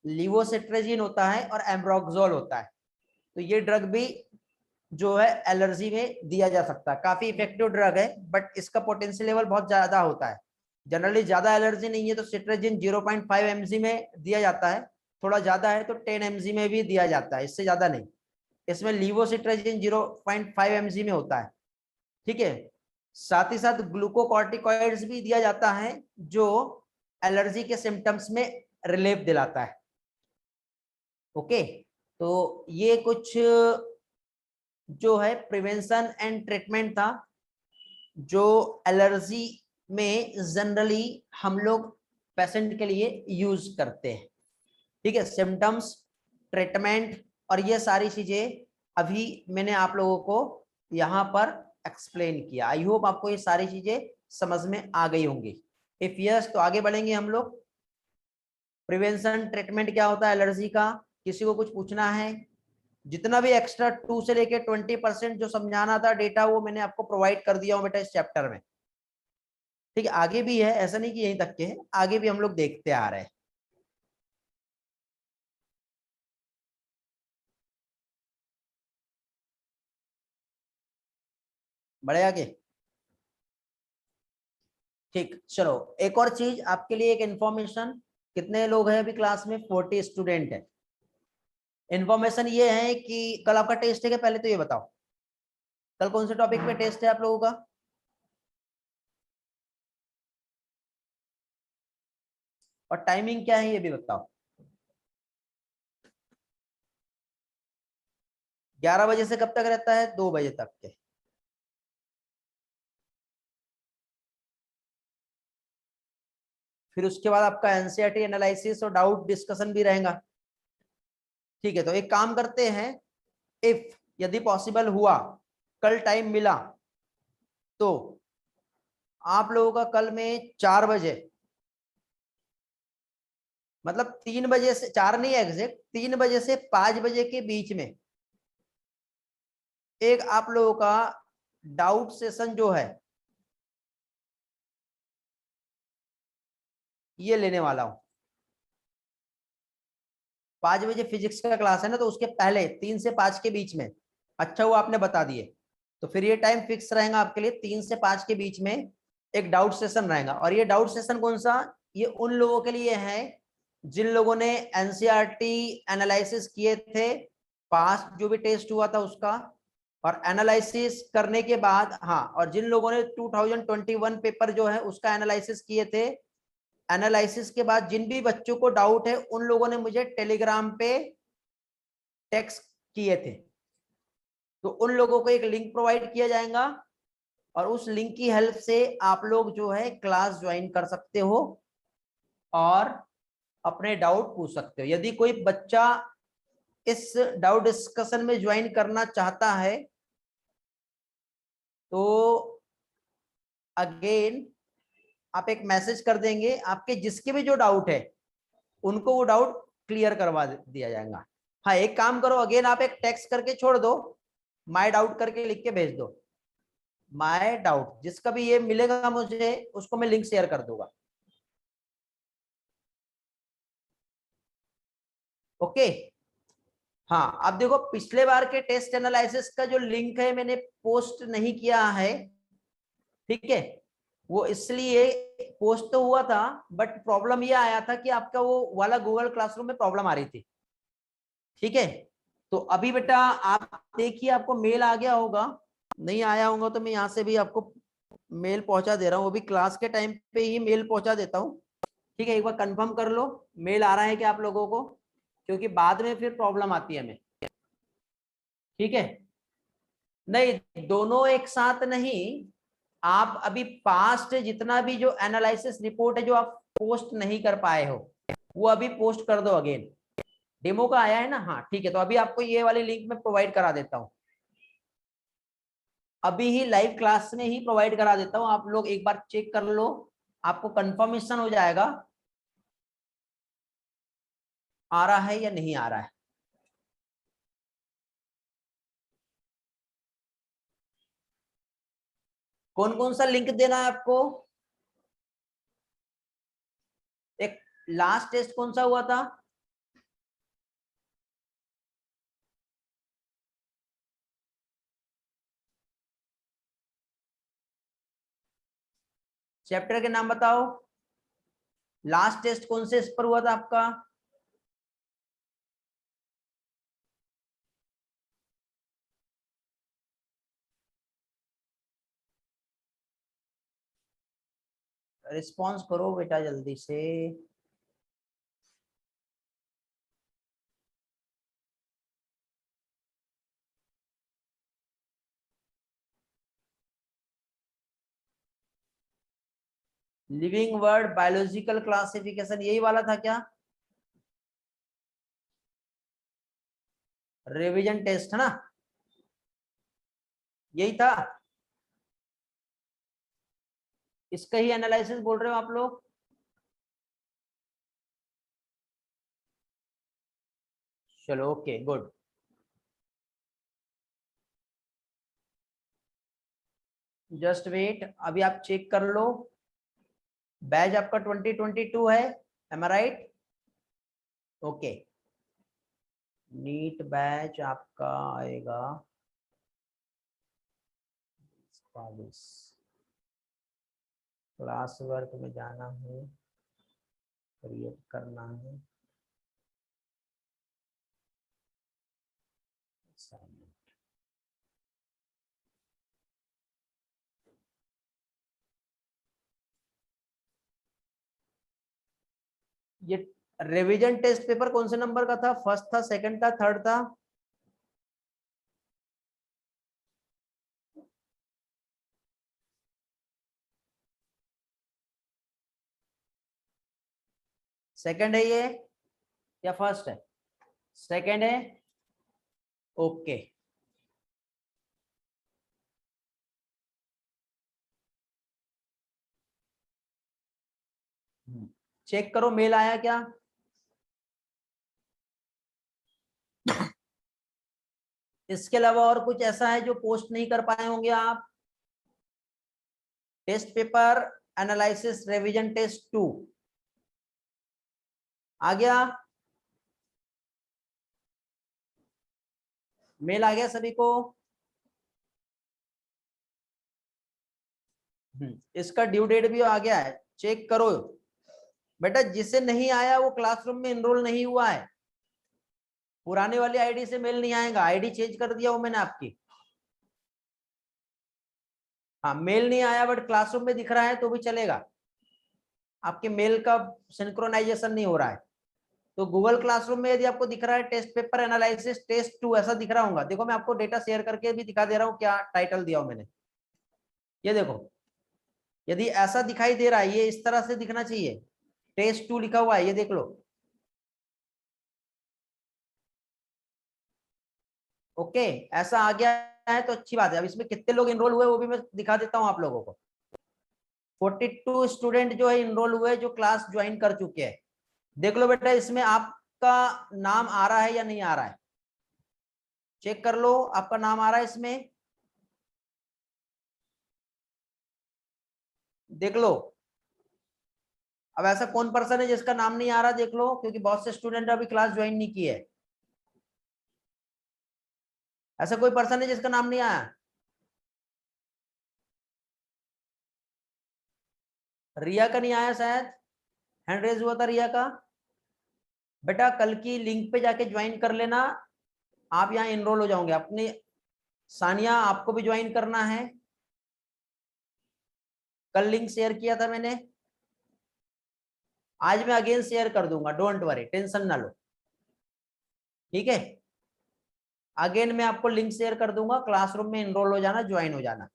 S1: लिवोसिट्रेजिन होता है और एम्ब्रोक्सोल होता है। तो ये ड्रग भी जो है एलर्जी में दिया जा सकता है, काफी इफेक्टिव ड्रग है, बट इसका पोटेंशियल लेवल बहुत ज्यादा होता है। जनरली ज्यादा एलर्जी नहीं है तो सिट्रेजिन 0.5 mg में दिया जाता है, थोड़ा ज्यादा है तो 10 mg में भी दिया जाता है, इससे ज्यादा नहीं। इसमें लिवोसिट्रेजिन 0.5 mg में होता है, ठीक है। साथ ही साथ ग्लूकोकॉर्टिकॉइड्स भी दिया जाता है जो एलर्जी के सिम्टम्स में रिलीफ दिलाता है। ओके, तो ये कुछ जो है प्रिवेंशन एंड ट्रीटमेंट था जो एलर्जी में जनरली हम लोग पेशेंट के लिए यूज करते हैं, ठीक है। सिम्टम्स, ट्रीटमेंट और ये सारी चीजें अभी मैंने आप लोगों को यहाँ पर एक्सप्लेन किया। आई होप आपको ये सारी चीजें समझ में आ गई होंगी। इफ यस तो आगे बढ़ेंगे हम लोग। प्रिवेंशन ट्रीटमेंट क्या होता है एलर्जी का, किसी को कुछ पूछना है? जितना भी एक्स्ट्रा 2 से लेके 20% जो समझाना था डेटा वो मैंने आपको प्रोवाइड कर दिया हूं बेटा इस चैप्टर में, ठीक है। आगे भी है, ऐसा नहीं कि यहीं तक के है, आगे भी हम लोग देखते आ रहे हैं। बढ़े आगे, ठीक। चलो एक और चीज आपके लिए, एक इंफॉर्मेशन, कितने लोग हैं अभी क्लास में? 40 स्टूडेंट है। इंफॉर्मेशन ये है कि कल आपका टेस्ट है क्या, पहले तो ये बताओ कल कौन से टॉपिक पे टेस्ट है आप लोगों का? और टाइमिंग क्या है ये भी बताओ। 11 बजे से कब तक रहता है? 2 बजे तक के। फिर उसके बाद आपका एनसीईआरटी एनालिसिस और डाउट डिस्कशन भी रहेगा, ठीक है। तो एक काम करते हैं, इफ यदि पॉसिबल हुआ, कल टाइम मिला तो आप लोगों का कल में 4 बजे, मतलब 3 बजे से 4 नहीं एग्जैक्ट, 3 बजे से 5 बजे के बीच में एक आप लोगों का डाउट सेशन जो है ये लेने वाला हूं। 5 बजे फिजिक्स का क्लास है ना, तो उसके पहले 3 से 5 के बीच में, अच्छा वो आपने बता दिए, तो फिर ये टाइम फिक्स रहेगा आपके लिए, 3 से 5 के बीच में एक डाउट सेशन रहेगा। और ये डाउट सेशन कौन सा? ये उन लोगों के लिए है जिन लोगों ने एनसीईआरटी एनालिसिस किए थे, पास जो भी टेस्ट हुआ था उसका, और एनालिसिस करने के बाद, हाँ, और जिन लोगों ने 2021 पेपर जो है उसका एनालिसिस किए थे एनालिसिस के बाद जिन भी बच्चों को डाउट है उन लोगों ने मुझे टेलीग्राम पे टेक्स्ट किए थे, तो उन लोगों को एक लिंक प्रोवाइड किया जाएगा और उस लिंक की हेल्प से आप लोग जो है क्लास ज्वाइन कर सकते हो और अपने डाउट पूछ सकते हो। यदि कोई बच्चा इस डाउट डिस्कशन में ज्वाइन करना चाहता है तो अगेन आप एक मैसेज कर देंगे, आपके जिसके भी जो डाउट है उनको वो डाउट क्लियर करवा दिया जाएगा। हाँ, एक काम करो, अगेन आप एक टेक्स्ट करके छोड़ दो, माय डाउट करके लिख के भेज दो, माय डाउट। जिसका भी ये मिलेगा मुझे उसको मैं लिंक शेयर कर दूंगा। ओके। हाँ, अब देखो पिछले बार के टेस्ट एनालिसिस का जो लिंक है मैंने पोस्ट नहीं किया है, ठीक है। वो इसलिए पोस्ट तो हुआ था बट प्रॉब्लम ये आया था कि आपका वो वाला गूगल क्लासरूम में प्रॉब्लम आ रही थी, ठीक है। तो अभी बेटा आप देखिए आपको मेल आ गया होगा, नहीं आया होगा तो मैं यहाँ से भी आपको मेल पहुंचा दे रहा हूँ, वो भी क्लास के टाइम पे ही मेल पहुंचा देता हूँ, ठीक है। एक बार कंफर्म कर लो मेल आ रहा है क्या आप लोगों को, क्योंकि बाद में फिर प्रॉब्लम आती है हमें, ठीक है। नहीं, दोनों एक साथ नहीं, आप अभी पास्ट जितना भी जो एनालिसिस रिपोर्ट है जो आप पोस्ट नहीं कर पाए हो वो अभी पोस्ट कर दो अगेन। डेमो का आया है ना, हाँ ठीक है। तो अभी आपको ये वाली लिंक में प्रोवाइड करा देता हूँ, अभी ही लाइव क्लास में ही प्रोवाइड करा देता हूँ, आप लोग एक बार चेक कर लो, आपको कंफर्मेशन हो जाएगा आ रहा है या नहीं आ रहा है। कौन कौन सा लिंक देना है आपको? एक लास्ट टेस्ट कौन सा हुआ था? चैप्टर के नाम बताओ। लास्ट टेस्ट कौन से इस पर हुआ था आपका? रिस्पॉन्स करो बेटा जल्दी से। लिविंग वर्ड बायोलॉजिकल क्लासिफिकेशन यही वाला था क्या? रिवीजन टेस्ट है ना, यही था। इसका ही एनालिसिस बोल रहे हो आप लोग? चलो ओके गुड। जस्ट वेट, अभी आप चेक कर लो। बैच आपका 2022 है, एम आई राइट? ओके। नीट बैच आपका आएगा 22। क्लास वर्क में जाना है, क्रिएट करना है assignment। ये रिवीजन टेस्ट पेपर कौन से नंबर का था? फर्स्ट था, सेकंड था, थर्ड था? सेकंड है ये या फर्स्ट है? सेकंड है, ओके। चेक करो मेल आया क्या? इसके अलावा और कुछ ऐसा है जो पोस्ट नहीं कर पाए होंगे आप? Test paper analysis revision test 2 आ गया, मेल आ गया सभी को? इसका ड्यू डेट भी आ गया है, चेक करो बेटा। जिसे नहीं आया वो क्लासरूम में एनरोल नहीं हुआ है, पुराने वाली आईडी से मेल नहीं आएगा, आईडी चेंज कर दिया वो मैंने आपकी। हाँ, मेल नहीं आया बट क्लासरूम में दिख रहा है तो भी चलेगा। आपके मेल का सिंक्रोनाइजेशन नहीं हो रहा है। तो गूगल क्लासरूम में यदि आपको दिख रहा है टेस्ट पेपर एनालिसिस टेस्ट 2 ऐसा दिख रहा होगा, देखो मैं आपको डेटा शेयर करके भी दिखा दे रहा हूँ क्या टाइटल दिया हूं मैंने। ये देखो, यदि ऐसा दिखाई दे रहा है, ये इस तरह से दिखना चाहिए, टेस्ट 2 लिखा हुआ है, ये देख लो। ओके, ऐसा आ गया है तो अच्छी बात है। अब इसमें कितने लोग इनरोल हुए वो भी मैं दिखा देता हूं आप लोगों को। 42 स्टूडेंट जो है इनरोल हुए, जो क्लास ज्वाइन कर चुके हैं। देख लो बेटा, इसमें आपका नाम आ रहा है या नहीं आ रहा है, चेक कर लो, आपका नाम आ रहा है इसमें, देख लो। अब ऐसा कौन पर्सन है जिसका नाम नहीं आ रहा, देख लो, क्योंकि बहुत से स्टूडेंट अभी क्लास ज्वाइन नहीं किए। ऐसा कोई पर्सन है जिसका नाम नहीं आया? रिया का नहीं आया शायद, हैंड रेज हुआ था रिया का। बेटा कल की लिंक पे जाके ज्वाइन कर लेना, आप यहाँ इनरोल हो जाओगे अपने। सानिया आपको भी ज्वाइन करना है, कल लिंक शेयर किया था मैंने, आज मैं अगेन शेयर कर दूंगा, डोंट वरी, टेंशन ना लो, ठीक है। अगेन मैं आपको लिंक शेयर कर दूंगा, क्लासरूम में इनरोल हो जाना, ज्वाइन हो जाना।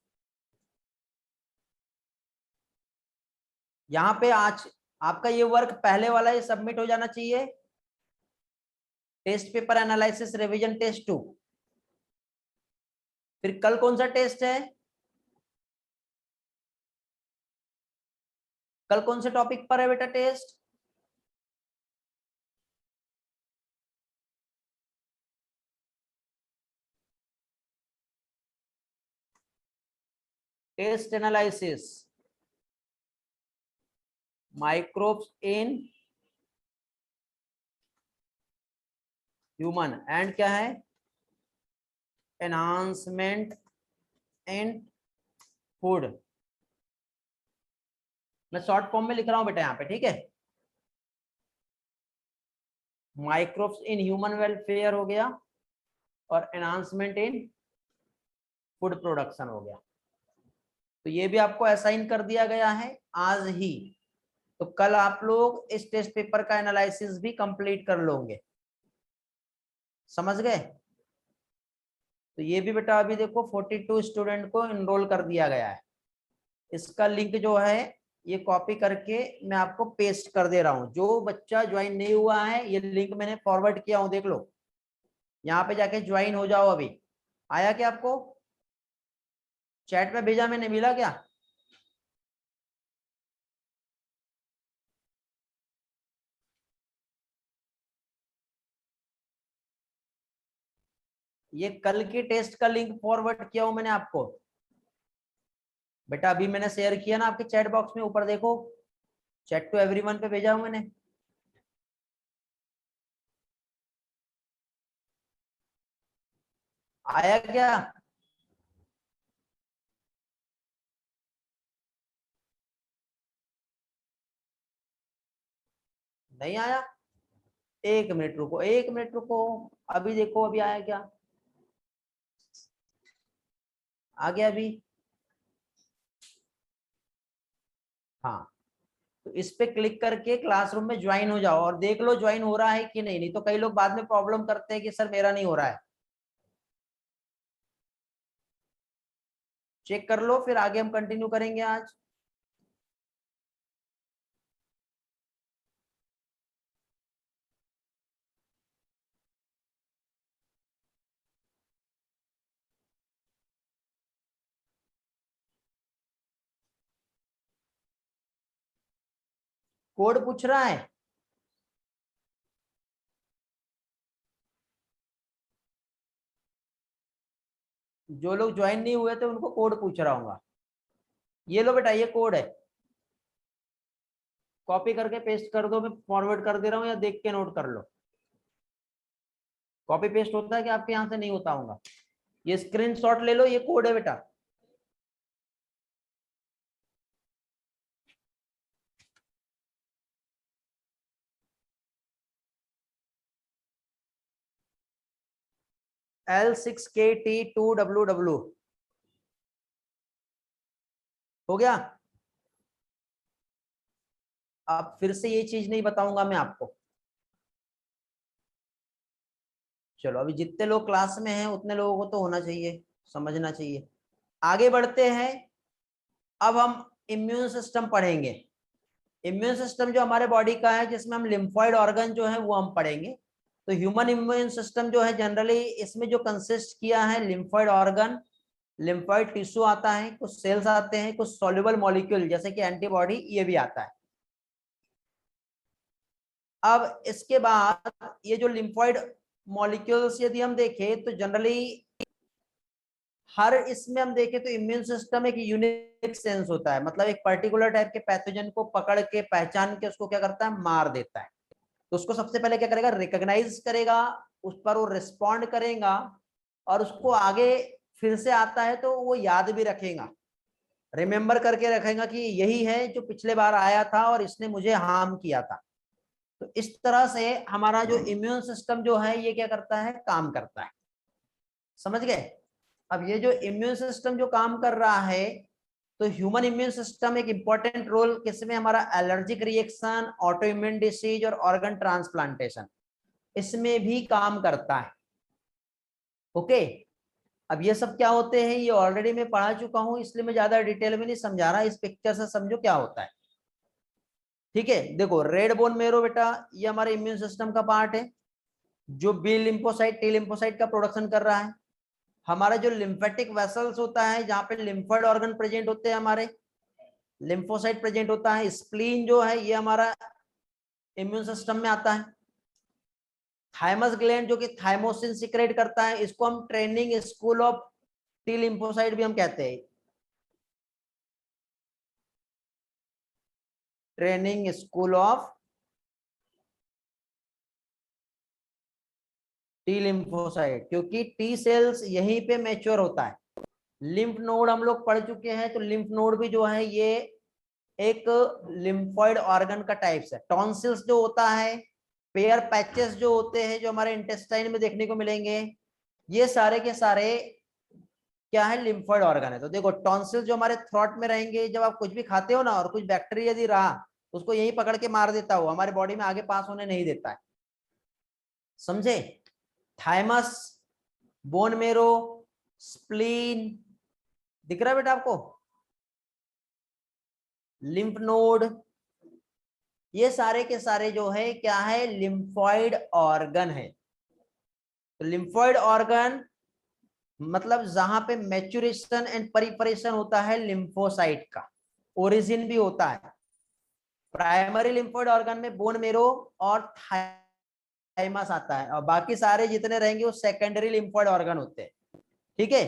S1: यहाँ पे आज आपका ये वर्क पहले वाला ही सबमिट हो जाना चाहिए, test paper analysis revision test 2। फिर कल कौन सा टेस्ट है, कल कौन से टॉपिक पर है बेटा test? Test analysis microbes in human and क्या है, एनहांसमेंट इन फूड। मैं शॉर्ट फॉर्म में लिख रहा हूं बेटा यहाँ पे, ठीक है। माइक्रोब्स इन ह्यूमन वेलफेयर हो गया, और एनहांसमेंट इन फूड प्रोडक्शन हो गया। तो ये भी आपको असाइन कर दिया गया है आज ही। तो कल आप लोग इस टेस्ट पेपर का एनालिसिस भी कंप्लीट कर लोगे, समझ गए। तो ये भी बेटा अभी देखो 42 स्टूडेंट को इनरोल कर दिया गया है। इसका लिंक जो है ये कॉपी करके मैं आपको पेस्ट कर दे रहा हूं। जो बच्चा ज्वाइन नहीं हुआ है, ये लिंक मैंने फॉरवर्ड किया हूं, देख लो, यहाँ पे जाके ज्वाइन हो जाओ। अभी आया क्या आपको, चैट में भेजा मैंने, मिला क्या? ये कल की टेस्ट का लिंक फॉरवर्ड किया हूं मैंने आपको बेटा, अभी मैंने शेयर किया ना आपके चैट बॉक्स में, ऊपर देखो, चैट टू एवरीवन पे भेजा हूं मैंने। आया क्या? नहीं आया? एक मिनट रुको, एक मिनट रुको, अभी देखो अभी आया क्या, आ गया अभी। हाँ, तो इस पे क्लिक करके क्लासरूम में ज्वाइन हो जाओ और देख लो ज्वाइन हो रहा है कि नहीं। नहीं तो कई लोग बाद में प्रॉब्लम करते हैं कि सर मेरा नहीं हो रहा है। चेक कर लो, फिर आगे हम कंटिन्यू करेंगे आज। कोड पूछ रहा है, जो लोग ज्वाइन नहीं हुए थे उनको कोड पूछ रहा हूँ। ये लो बेटा, ये कोड है, कॉपी करके पेस्ट कर दो, मैं फॉरवर्ड कर दे रहा हूँ, या देख के नोट कर लो। कॉपी पेस्ट होता है कि आपके यहाँ से नहीं होता होगा? ये स्क्रीनशॉट ले लो, ये कोड है बेटा। L6KT2WW हो गया। अब फिर से ये चीज नहीं बताऊंगा मैं आपको। चलो अभी जितने लोग क्लास में हैं उतने लोगों को तो होना चाहिए, समझना चाहिए। आगे बढ़ते हैं। अब हम इम्यून सिस्टम पढ़ेंगे। इम्यून सिस्टम जो हमारे बॉडी का है, जिसमें हम लिम्फॉइड ऑर्गन जो है वो हम पढ़ेंगे। तो ह्यूमन इम्यून सिस्टम जो है जनरली इसमें जो कंसिस्ट किया है लिम्फॉइड ऑर्गन, लिम्फॉइड टिश्यू आता है, कुछ सेल्स आते हैं, कुछ सॉल्युबल मॉलिक्यूल जैसे कि एंटीबॉडी, ये भी आता है। अब इसके बाद ये जो लिम्फॉइड मॉलिक्यूल्स यदि हम देखें तो जनरली हर इसमें हम देखें तो इम्यून सिस्टम एक यूनिक सेंस होता है, मतलब एक पर्टिकुलर टाइप के पैथोजन को पकड़ के पहचान के उसको क्या करता है, मार देता है। तो उसको सबसे पहले क्या करेगा, रिकॉग्नाइज करेगा, उस पर वो रिस्पॉन्ड करेगा, और उसको आगे फिर से आता है तो वो याद भी रखेगा, रिमेंबर करके रखेगा कि यही है जो पिछले बार आया था और इसने मुझे हार्म किया था। तो इस तरह से हमारा जो इम्यून सिस्टम जो है ये क्या करता है, काम करता है। समझ गए। अब ये जो इम्यून सिस्टम जो काम कर रहा है, तो ह्यूमन इम्यून सिस्टम एक इंपॉर्टेंट रोल किसमें, हमारा allergic reaction, auto immune disease और ऑर्गन ट्रांसप्लांटेशन, इसमें भी काम करता है। ओके। अब ये सब क्या होते हैं ये ऑलरेडी मैं पढ़ा चुका हूं, इसलिए मैं ज्यादा डिटेल में नहीं समझा रहा, इस पिक्चर से समझो क्या होता है। ठीक है, देखो रेड बोन मेरो बेटा ये हमारे इम्यून सिस्टम का पार्ट है, जो बी लिम्फोसाइट टी लिम्फोसाइट का प्रोडक्शन कर रहा है। हमारा जो लिम्फेटिक वेसल्स होता है, जहां पे लिम्फोइड ऑर्गन प्रेजेंट होते हैं, हमारे लिम्फोसाइट प्रेजेंट होता है। स्प्लीन जो है ये हमारा इम्यून सिस्टम में आता है। थाइमस ग्लैंड जो कि थाइमोसिन सिक्रेट करता है, इसको हम training school of T lymphocyte भी हम कहते हैं, training school of T lymphocyte, क्योंकि टी सेल्स यहीं पे मैच्योर होता है। लिम्फ नोड हम लोग पढ़ चुके हैं, तो लिम्फ नोड भी जो है ये एक लिम्फॉइड ऑर्गन का टाइप्स है। टॉन्सिल्स जो होता है, पेयर पैचेस जो होते हैं जो हमारे इंटेस्टाइन में देखने को मिलेंगे, ये सारे के सारे क्या है, लिम्फॉइड ऑर्गन है। तो देखो टॉन्सिल जो हमारे थ्रोट में रहेंगे, जब आप कुछ भी खाते हो ना और कुछ बैक्टीरिया यदि रहा, उसको यही पकड़ के मार देता हो, हमारे बॉडी में आगे पास होने नहीं देता है। समझे। थाइमस, बोन मेरो, स्प्लीन, दिख रहा है बेटा आपको, लिम्फ नोड, ये सारे के सारे जो है क्या है, लिम्फॉइड ऑर्गन है। तो लिम्फॉइड ऑर्गन मतलब जहां पे मैच्योरेशन एंड परिपरेशन होता है लिम्फोसाइट का, ओरिजिन भी होता है। प्राइमरी लिम्फोइड ऑर्गन में बोन मेरो और थाइमस आता है, और बाकी सारे जितने रहेंगे वो सेकेंडरी लिम्फोइड ऑर्गन होते हैं। ठीक है।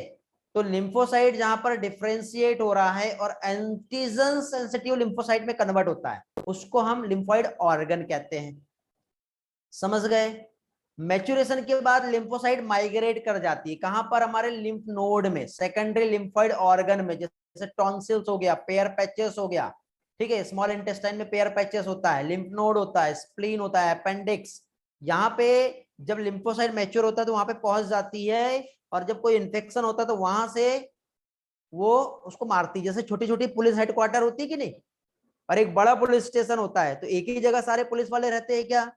S1: तो लिम्फोसाइट जहां पर डिफरेंशिएट हो रहा है और एंटीजन सेंसिटिव लिम्फोसाइट में कन्वर्ट होता है, उसको हम लिम्फोइड ऑर्गन कहते हैं। समझ गए। मैच्योरेशन के बाद लिम्फोसाइट माइग्रेट कर जाती है कहां पर, हमारे लिम्फ नोड में, सेकेंडरी लिम्फोइड ऑर्गन में, जैसे टॉन्सिल्स हो गया, पेयर पैचेस हो गया। ठीक है, स्मॉल इंटेस्टाइन में पेयर पैचेस होता है, लिम्फ नोड होता है, स्प्लीन होता है, अपेंडिक्स। यहाँ पे जब लिम्फोसाइट मैच्योर होता है तो वहां पे पहुंच जाती है, और जब कोई इन्फेक्शन होता है तो वहां से वो उसको मारती है। जैसे छोटी छोटी पुलिस हेडक्वार्टर होती है कि नहीं, और एक बड़ा पुलिस स्टेशन होता है, तो एक ही जगह सारे पुलिस वाले रहते हैं क्या,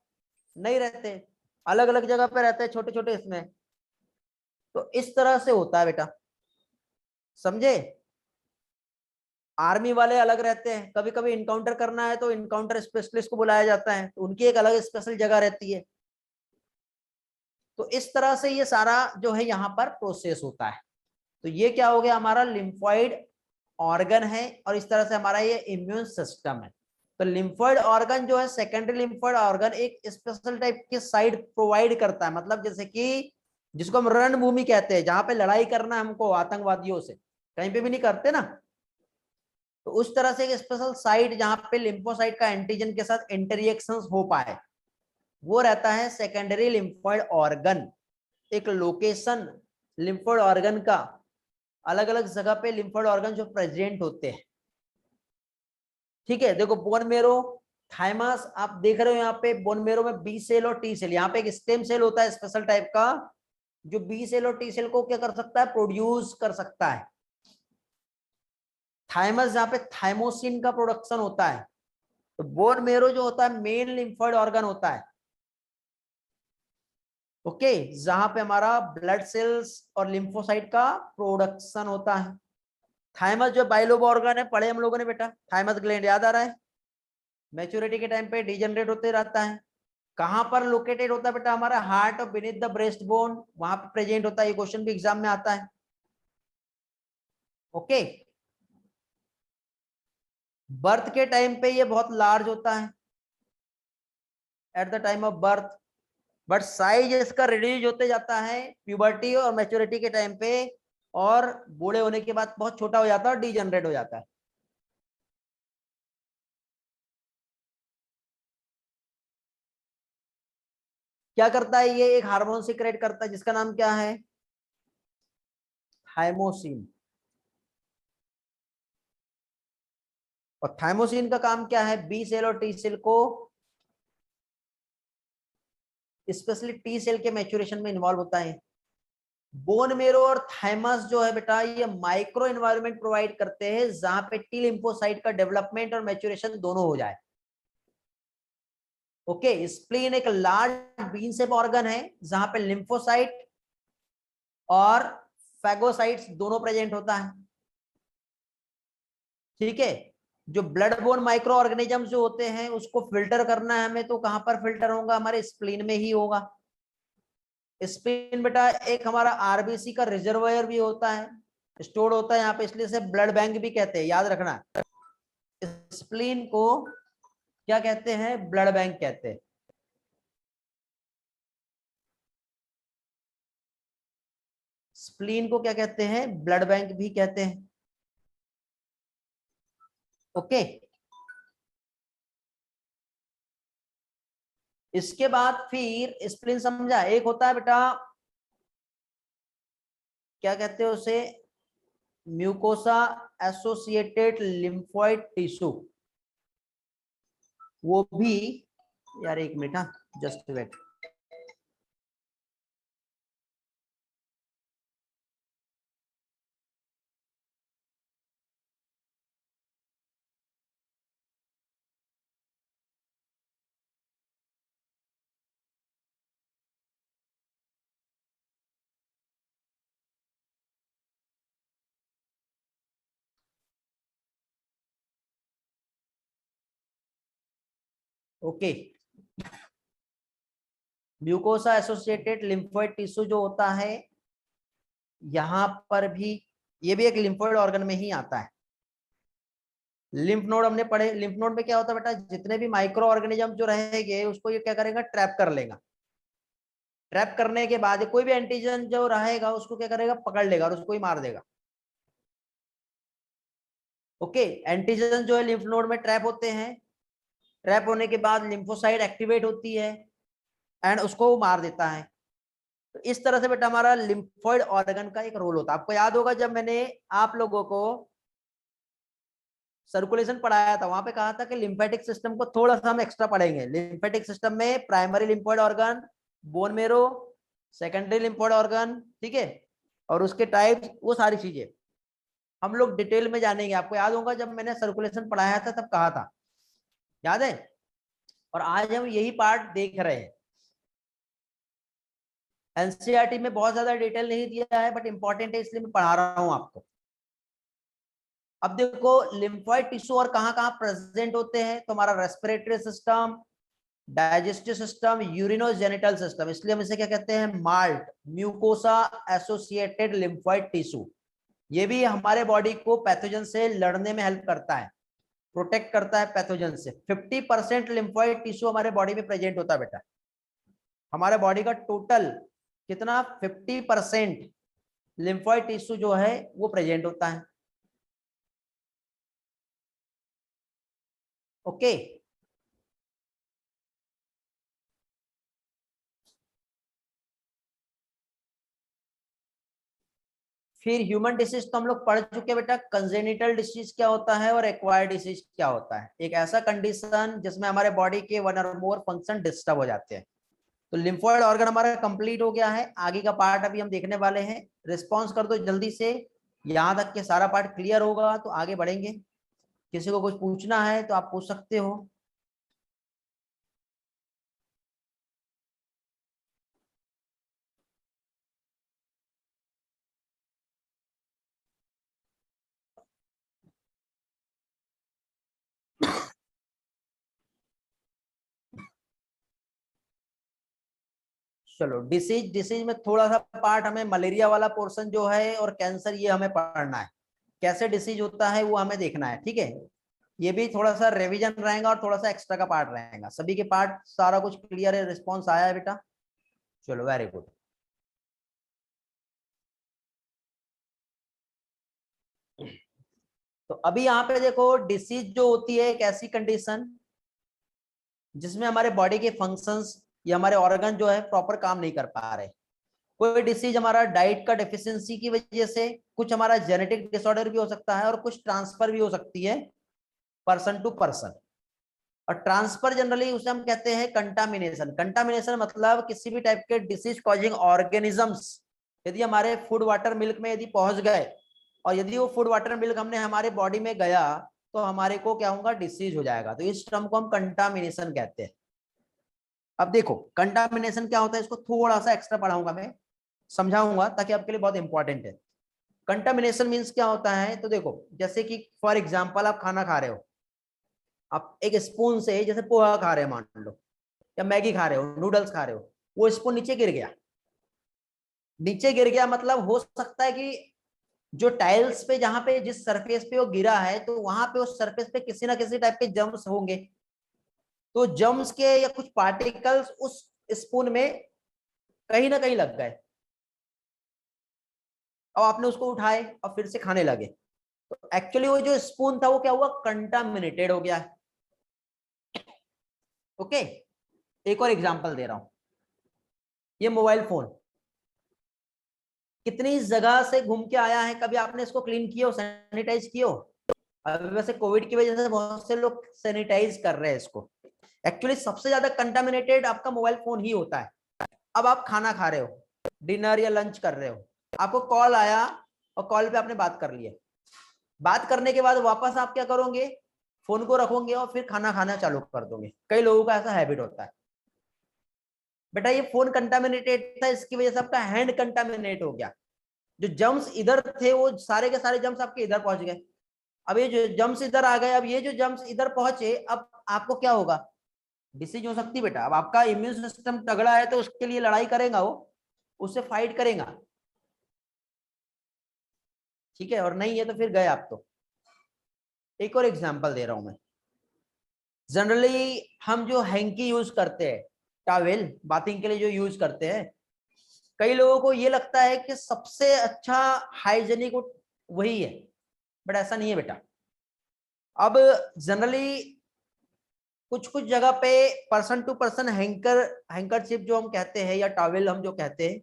S1: नहीं रहते, अलग अलग जगह पे रहते हैं छोटे छोटे इसमें। तो इस तरह से होता है बेटा, समझे। आर्मी वाले अलग रहते हैं, कभी कभी इनकाउंटर करना है तो इनकाउंटर स्पेशलिस्ट को बुलाया जाता है, तो उनकी एक अलग स्पेशल जगह रहती है। तो इस तरह से ये सारा जो है यहाँ पर प्रोसेस होता है। तो ये क्या हो गया, हमारा लिम्फॉइड ऑर्गन है, और इस तरह से हमारा ये इम्यून सिस्टम है। तो लिम्फॉइड ऑर्गन जो है, सेकेंडरी लिम्फॉइड ऑर्गन एक स्पेशल टाइप की साइड प्रोवाइड करता है, मतलब जैसे कि जिसको हम रणभूमि कहते हैं, जहां पे लड़ाई करना है हमको आतंकवादियों से, कहीं पे भी नहीं करते ना, तो उस तरह से एक स्पेशल साइट जहां पे लिम्फोसाइट का एंटीजन के साथ इंटररिएक्शंस हो पाए, वो रहता है सेकेंडरी लिम्फॉइड ऑर्गन। एक लोकेशन लिम्फोइड ऑर्गन का, अलग अलग जगह पे लिम्फोइड ऑर्गन जो प्रेजेंट होते हैं। ठीक है, देखो बोन मेरो, थाइमस आप देख रहे हो यहाँ पे, बोन मेरो में बी सेल और टी सेल, यहाँ पे एक स्टेम सेल होता है स्पेशल टाइप का, जो बी सेल और टी सेल को क्या कर सकता है, प्रोड्यूस कर सकता है। थाइमस जहाँ पे थाइमोसिन का प्रोडक्शन होता है, तो बोन मेरो जो होता है मेन लिम्फोइड ऑर्गन होता है, ओके, जहां पे हमारा ब्लड सेल्स और लिम्फोसाइट का प्रोडक्शन होता है। थाइमस जो बाइलोब ऑर्गन है, पढ़े हम लोगों ने बेटा, थाइमस ग्लैंड याद आ रहा है, मैच्योरिटी के टाइम पे डिजनरेट होते रहता है। कहां पर लोकेटेड होता है बेटा, हमारा हार्ट और बीनीथ द ब्रेस्ट बोन, वहां पे प्रेजेंट होता है। ये क्वेश्चन भी एग्जाम में आता है, ओके। बर्थ के टाइम पे ये बहुत लार्ज होता है at the time of birth, but size इसका रिड्यूस होते जाता है प्यूबर्टी और मैच्योरिटी के टाइम पे, और बूढ़े होने के बाद बहुत छोटा हो जाता है और डीजनरेट हो जाता है। क्या करता है ये, एक हार्मोन सीक्रेट करता है जिसका नाम क्या है, थाइमोसिन। और थाइमोसिन का काम क्या है, बी सेल और टी सेल को, स्पेशली टी सेल के मैच्योरेशन में इन्वॉल्व होता है। बोन मेरो और थाइमस जो है बेटा, ये माइक्रो एनवायरनमेंट प्रोवाइड करते हैं जहां पे टी लिम्फोसाइट का डेवलपमेंट और मैच्योरेशन दोनों हो जाए, ओके। स्प्लीन एक लार्ज बीन शेप ऑर्गन है जहां पे लिम्फोसाइट और फैगोसाइट्स दोनों प्रेजेंट होता है, ठीक है। जो ब्लड बोन माइक्रो ऑर्गेनिजम्स जो होते हैं उसको फिल्टर करना है हमें, तो कहां पर फिल्टर होगा, हमारे स्प्लीन में ही होगा। स्प्लीन बेटा एक हमारा आरबीसी का रिजर्वायर भी होता है, स्टोर होता है यहाँ पे, इसलिए से ब्लड बैंक भी कहते हैं, याद रखना। स्प्लीन को क्या कहते हैं, ब्लड बैंक कहते हैं। स्प्लीन को क्या कहते हैं, ब्लड बैंक भी कहते हैं, ओके। इसके बाद फिर स्प्लीन समझा, एक होता है बेटा, क्या कहते हैं उसे, म्यूकोसा एसोसिएटेड लिम्फोइड टिश्यू, वो भी, यार एक minute, just wait. Okay, mucosa associated lymphoid tissue जो होता है, यहां पर भी, ये भी एक लिम्फोइड ऑर्गन में ही आता है। लिम्फ नोड हमने पढ़े, लिम्फ नोड में क्या होता है बेटा, जितने भी माइक्रो ऑर्गेनिज्म जो रहेंगे उसको ये क्या करेगा, ट्रैप कर लेगा। ट्रैप करने के बाद कोई भी एंटीजन जो रहेगा उसको क्या करेगा, पकड़ लेगा और उसको ही मार देगा, ओके। एंटीजन जो है लिम्फ नोड में ट्रैप होते हैं, ट्रैप होने के बाद लिम्फोसाइट एक्टिवेट होती है एंड उसको वो मार देता है। तो इस तरह से बेटा हमारा लिम्फोइड ऑर्गन का एक रोल होता है। आपको याद होगा जब मैंने आप लोगों को सर्कुलेशन पढ़ाया था, वहां पे कहा था कि लिम्फेटिक सिस्टम को थोड़ा सा हम एक्स्ट्रा पढ़ेंगे। लिम्फेटिक सिस्टम में primary lymphoid organ, bone marrow, secondary lymphoid organ, ठीक है, और उसके टाइप्स, वो सारी चीजें हम लोग डिटेल में जानेंगे। आपको याद होगा जब मैंने सर्कुलेशन पढ़ाया था तब कहा था, याद है। और आज हम यही पार्ट देख रहे हैं। एनसीईआरटी में बहुत ज्यादा डिटेल नहीं दिया है, बट इंपॉर्टेंट है इसलिए मैं पढ़ा रहा हूं आपको। अब देखो लिम्फोइड टिश्यू और कहां-कहां प्रेजेंट होते हैं, तो हमारा respiratory system, digestive system, urinogenital system, इसलिए हम इसे क्या कहते हैं, malt, mucosa associated lymphoid tissue. ये भी हमारे बॉडी को पैथोजन से लड़ने में हेल्प करता है, प्रोटेक्ट करता है पैथोजन से। 50% लिम्फोइड टिश्यू हमारे बॉडी में प्रेजेंट होता है बेटा। हमारे बॉडी का टोटल कितना, 50% लिम्फोइड टिश्यू जो है वो प्रेजेंट होता है, ओके। फिर ह्यूमन डिसीज तो हम लोग पढ़ चुके हैं बेटा, कंजेनिटल डिसीज क्या होता है और एक्वायर्ड डिसीज क्या होता है। एक ऐसा कंडीशन जिसमें हमारे बॉडी के वन और मोर फंक्शन डिस्टर्ब हो जाते हैं। तो लिम्फोइड ऑर्गन हमारा कंप्लीट हो गया है, आगे का पार्ट अभी हम देखने वाले हैं। रिस्पॉन्स कर दो जल्दी से, यहाँ तक के सारा पार्ट क्लियर होगा तो आगे बढ़ेंगे। किसी को कुछ पूछना है तो आप पूछ सकते हो। चलो डिसीज, डिसीज में थोड़ा सा पार्ट हमें मलेरिया वाला पोर्शन जो है और कैंसर ये हमें पढ़ना है, कैसे डिसीज होता है वो हमें देखना है, ठीक है। ये भी थोड़ा सा रिवीजन रहेगा और थोड़ा सा एक्स्ट्रा का पार्ट रहेगा। सभी के पार्ट सारा कुछ क्लियर है, रिस्पॉन्स आया है बेटा? चलो वेरी गुड। तो अभी यहाँ पे देखो, डिसीज जो होती है एक ऐसी कंडीशन जिसमें हमारे बॉडी के फंक्शंस या हमारे ऑर्गन जो है प्रॉपर काम नहीं कर पा रहे। कोई डिसीज हमारा डाइट का डेफिशिएंसी की वजह से, कुछ हमारा जेनेटिक डिसऑर्डर भी हो सकता है और कुछ ट्रांसफर भी हो सकती है पर्सन टू पर्सन। और ट्रांसफर जनरली उसे हम कहते हैं कंटामिनेशन। कंटामिनेशन मतलब किसी भी टाइप के डिसीज कॉजिंग ऑर्गेनिजम्स यदि हमारे फूड वाटर मिल्क में यदि पहुंच गए और यदि वो फूड वाटर मिल्क हमने हमारे बॉडी में गया तो हमारे को क्या होगा, डिसीज हो जाएगा। तो इस टर्म को हम कंटामिनेशन कहते हैं। अब देखो कंटामिनेशन क्या होता है, इसको थोड़ा सा एक्स्ट्रा पढ़ाऊंगा मैं, समझाऊंगा ताकि आपके लिए बहुत इंपॉर्टेंट है। कंटामिनेशन मीन्स क्या होता है, तो देखो जैसे कि फॉर एग्जांपल आप खाना खा रहे हो, आप एक स्पून से जैसे पोहा खा रहे हो मान लो, या मैगी खा रहे हो, नूडल्स खा रहे हो, वो स्पून नीचे गिर गया। नीचे गिर गया मतलब हो सकता है कि जो टाइल्स पे, जहां पे जिस सरफेस पे वो गिरा है, तो वहां पे उस सरफेस पे किसी ना किसी टाइप के जर्म्स होंगे। तो जर्म्स के या कुछ पार्टिकल्स उस स्पून में कहीं ना कहीं लग गए और आपने उसको उठाए और फिर से खाने लगे, तो एक्चुअली वो जो स्पून था वो क्या हुआ, कंटामिनेटेड हो गया। ओके, एक और एग्जांपल दे रहा हूं। ये मोबाइल फोन कितनी जगह से घूम के आया है, कभी आपने इसको क्लीन किया हो, सैनिटाइज किया हो? अभी वैसे कोविड की वजह से बहुत से लोग सैनिटाइज कर रहे हैं इसको। एक्चुअली सबसे ज्यादा कंटामिनेटेड आपका मोबाइल फोन ही होता है। अब आप खाना खा रहे हो, डिनर या लंच कर रहे हो, आपको कॉल आया और कॉल पे आपने बात कर लिया। बात करने के बाद वापस आप क्या करोगे, फोन को रखोगे और फिर खाना खाना चालू कर दोगे। कई लोगों का ऐसा हैबिट होता है। बेटा ये फोन कंटामिनेटेड था, इसकी वजह से आपका हैंड कंटामिनेट हो गया। जो जम्स इधर थे वो सारे के सारे जम्स आपके इधर पहुंच गए। अब ये जो जम्स इधर आ गए, अब ये जो जम्स इधर पहुंचे, अब आपको क्या होगा, डिसीज हो सकती है बेटा। अब आपका इम्यून सिस्टम तगड़ा है तो उसके लिए लड़ाई करेगा, वो उससे फाइट करेगा, ठीक है। और नहीं है तो फिर गए आप तो। एक और एग्जांपल दे रहा हूं मैं। जनरली हम जो हैंकी यूज करते हैं, टॉवेल बाथिंग के लिए जो यूज करते हैं, कई लोगों को ये लगता है कि सबसे अच्छा हाइजेनिक वही है, बट ऐसा नहीं है बेटा। अब जनरली कुछ कुछ जगह पे पर्सन टू पर्सन हैंकरशिप जो हम कहते हैं या टॉवेल हम जो कहते हैं,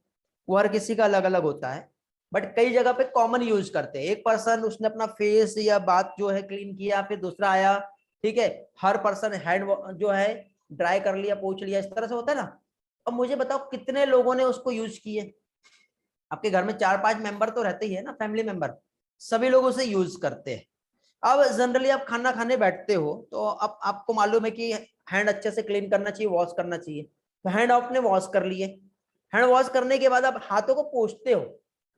S1: वो हर किसी का अलग अलग होता है। बट कई जगह पे कॉमन यूज करते हैं। एक पर्सन उसने अपना फेस या बात जो है क्लीन किया, फिर दूसरा आया, ठीक है, हर पर्सन हैंड जो है ड्राई कर लिया, पोंछ लिया, इस तरह से होता है ना। अब मुझे बताओ कितने लोगों ने उसको यूज किए? आपके घर में 4-5 मेंबर तो रहते ही है ना, फैमिली मेंबर, सभी लोग उसे यूज करते हैं। अब जनरली आप खाना खाने बैठते हो तो अब आपको मालूम है कि हैंड अच्छे से क्लीन करना चाहिए, वॉश करना चाहिए। तो हैंड आपने वॉश कर लिए, हैंड वॉश करने के बाद आप हाथों को पोंछते हो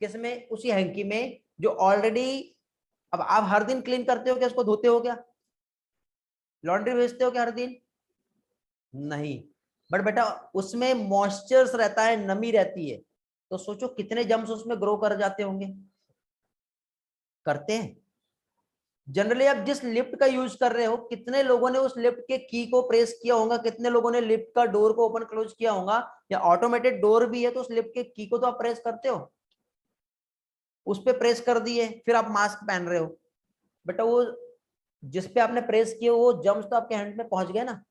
S1: किसमें, उसी हैंकी में जो ऑलरेडी, अब आप हर दिन क्लीन करते हो क्या, उसको धोते हो क्या, लॉन्ड्री भेजते हो क्या हर दिन? नहीं। बट बेटा उसमें मॉइस्चर्स रहता है, नमी रहती है, तो सोचो कितने जम्स उसमें ग्रो कर जाते होंगे। करते हैं। जनरली आप जिस लिफ्ट का यूज कर रहे हो, कितने लोगों ने उस लिफ्ट के की को प्रेस किया होगा, कितने लोगों ने लिफ्ट का डोर को ओपन क्लोज किया होगा, या ऑटोमेटेड डोर भी है तो उस लिफ्ट के की को तो आप प्रेस करते हो, उस पे प्रेस कर दिए, फिर आप मास्क पहन रहे हो। बेटा वो जिस पे आपने प्रेस किया वो जम्स तो आपके हैंड में पहुंच गए ना,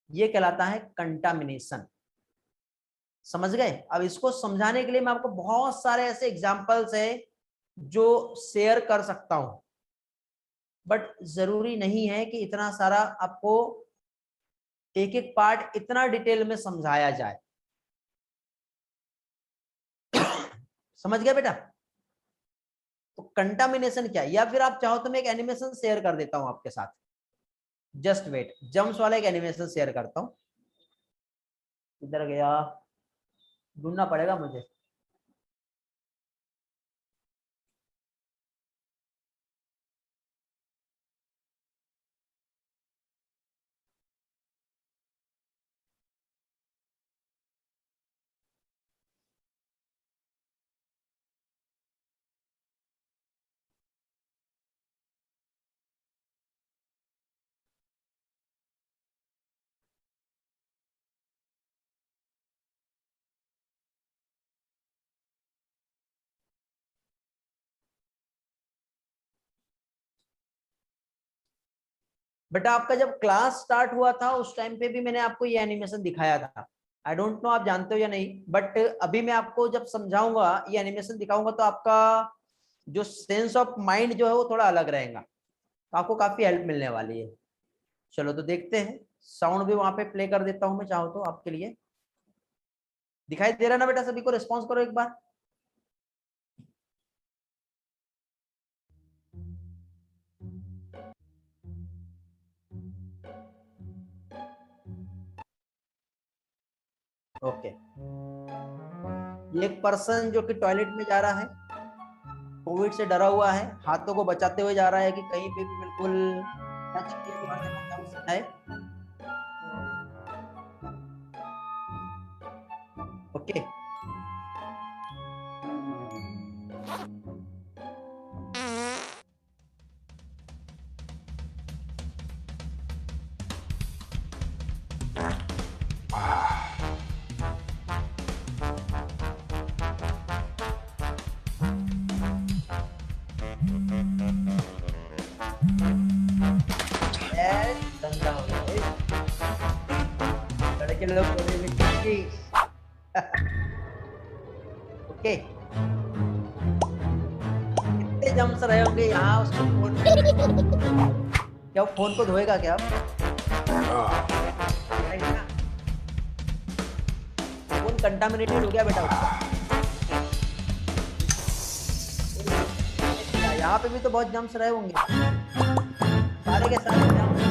S1: ये कहलाता है कंटामिनेशन। समझ गए? अब इसको समझाने के लिए मैं आपको बहुत सारे ऐसे एग्जाम्पल्स है जो शेयर कर सकता हूं, बट जरूरी नहीं है कि इतना सारा आपको एक एक पार्ट इतना डिटेल में समझाया जाए। समझ गया बेटा? तो कंटामिनेशन क्या है, या फिर आप चाहो तो मैं एक एनिमेशन शेयर कर देता हूं आपके साथ। जस्ट वेट, जम्स वाला एक एनिमेशन शेयर करता हूं। इधर गया, ढूंढना पड़ेगा मुझे। बेटा आपका जब क्लास स्टार्ट हुआ था उस टाइम पे भी मैंने आपको ये एनिमेशन दिखाया था। आई डोंट नो आप जानते हो या नहीं, बट अभी मैं आपको जब समझाऊंगा, ये एनिमेशन दिखाऊंगा, तो आपका जो सेंस ऑफ माइंड जो है वो थोड़ा अलग रहेगा, तो आपको काफी हेल्प मिलने वाली है। चलो तो देखते हैं, साउंड भी वहां पे प्ले कर देता हूं मैं, चाहो तो आपके लिए। दिखाई दे रहा है ना बेटा सभी को? रिस्पॉन्स करो एक बार। ओके, ये एक पर्सन जो कि टॉयलेट में जा रहा है, कोविड से डरा हुआ है, हाथों को बचाते हुए जा रहा है कि कहीं पे भी बिल्कुल टच किए तो हर जगह जम्स है। ओके, गंदा हो गया लड़के लोग कोने में की। ओके, कितने जम्स रहे होंगे यहाँ उसको फोन में। क्या वो फोन को धोएगा क्या अब? धोएगा ना? फोन कंटामिनेटेड हो गया बेटा उसका। यहाँ पे भी तो बहुत जम्स रहे होंगे, सारे के सारे जम्स।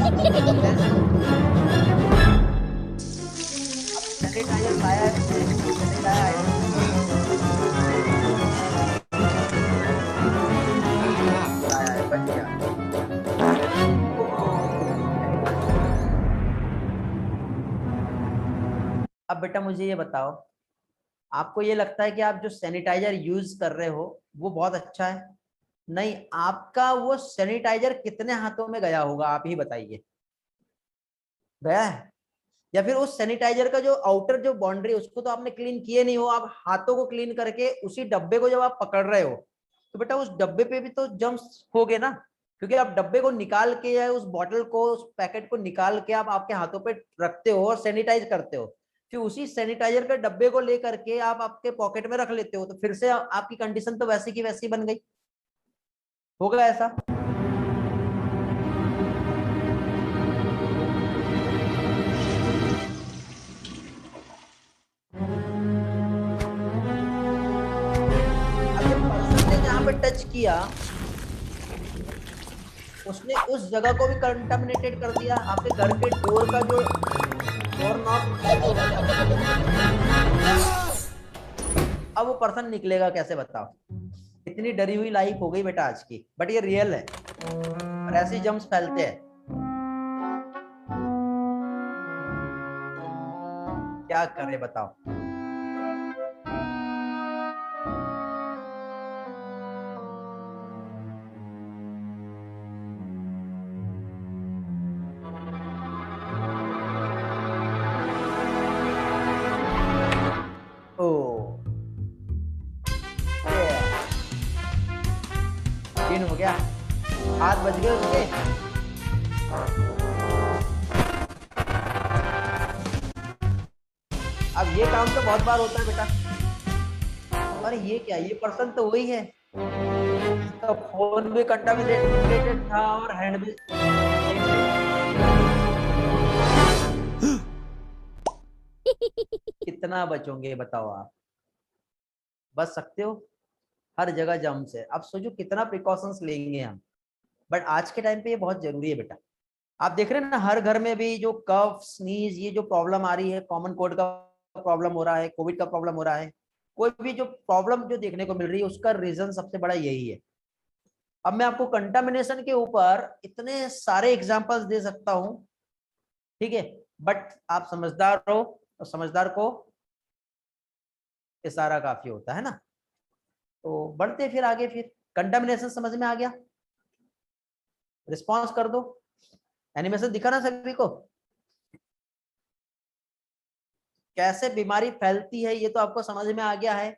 S1: सैनिटाइजर लाया है, नहीं लाया है? लाया है, बच गया। अब बेटा मुझे ये बताओ, आपको ये लगता है कि आप जो सैनिटाइजर यूज कर रहे हो वो बहुत अच्छा है? नहीं, आपका वो सैनिटाइजर कितने हाथों में गया होगा आप ही बताइए। गया है? या फिर उस सैनिटाइजर का जो आउटर जो बाउंड्री उसको तो आपने क्लीन किए नहीं हो, आप हाथों को क्लीन करके उसी डब्बे को जब आप पकड़ रहे हो तो बेटा उस डब्बे पे भी तो जर्म्स होगे ना, क्योंकि आप डब्बे को निकाल के या उस बॉटल को उस पैकेट को निकाल के आप आपके हाथों पे रखते हो और सैनिटाइज करते हो, फिर उसी सैनिटाइजर के डब्बे को लेकर के आप आपके पॉकेट में रख लेते हो, तो फिर से आपकी कंडीशन तो वैसी की वैसी बन गई। होगा ऐसा? अब जब पर्सन ने जहां पे टच किया उसने उस जगह को भी कंटामिनेटेड कर दिया, आपके घर के डोर का जो डोर नॉब है वो हो गया। अब वो पर्सन निकलेगा कैसे बताओ? इतनी डरी हुई लाइफ हो गई बेटा आज की, बट ये रियल है और ऐसे जम्स फैलते हैं। क्या करे बताओ? ओ दिन हो गया, हाथ बच गए उसके। अब ये काम तो बहुत बार होता है बेटा। अरे ये क्या, ये पर्सन तो वही है, इसका फोन भी कंटामिनेटेड था और हैंड भी। कितना बचोगे बताओ आप? बच सकते हो? हर जगह जम्स है, अब सोचो कितना प्रिकॉशंस लेंगे हम। बट आज के टाइम पे ये बहुत जरूरी है बेटा। आप देख रहे हैं ना हर घर में भी जो कफ स्नीज ये जो प्रॉब्लम आ रही है, कॉमन कोल्ड का प्रॉब्लम हो रहा है, कोविड का प्रॉब्लम हो रहा है, कोई भी जो प्रॉब्लम जो देखने को मिल रही है उसका रीजन सबसे बड़ा यही है। अब मैं आपको कंटामिनेशन के ऊपर इतने सारे एग्जांपल्स दे सकता हूं, ठीक है, बट आप समझदार हो और समझदार को इशारा काफी होता है ना। तो बढ़ते फिर आगे, फिर कंटामिनेशन समझ में आ गया? रिस्पॉन्स कर दो, एनिमेशन दिखा ना सभी को? कैसे बीमारी फैलती है ये तो आपको समझ में आ गया है।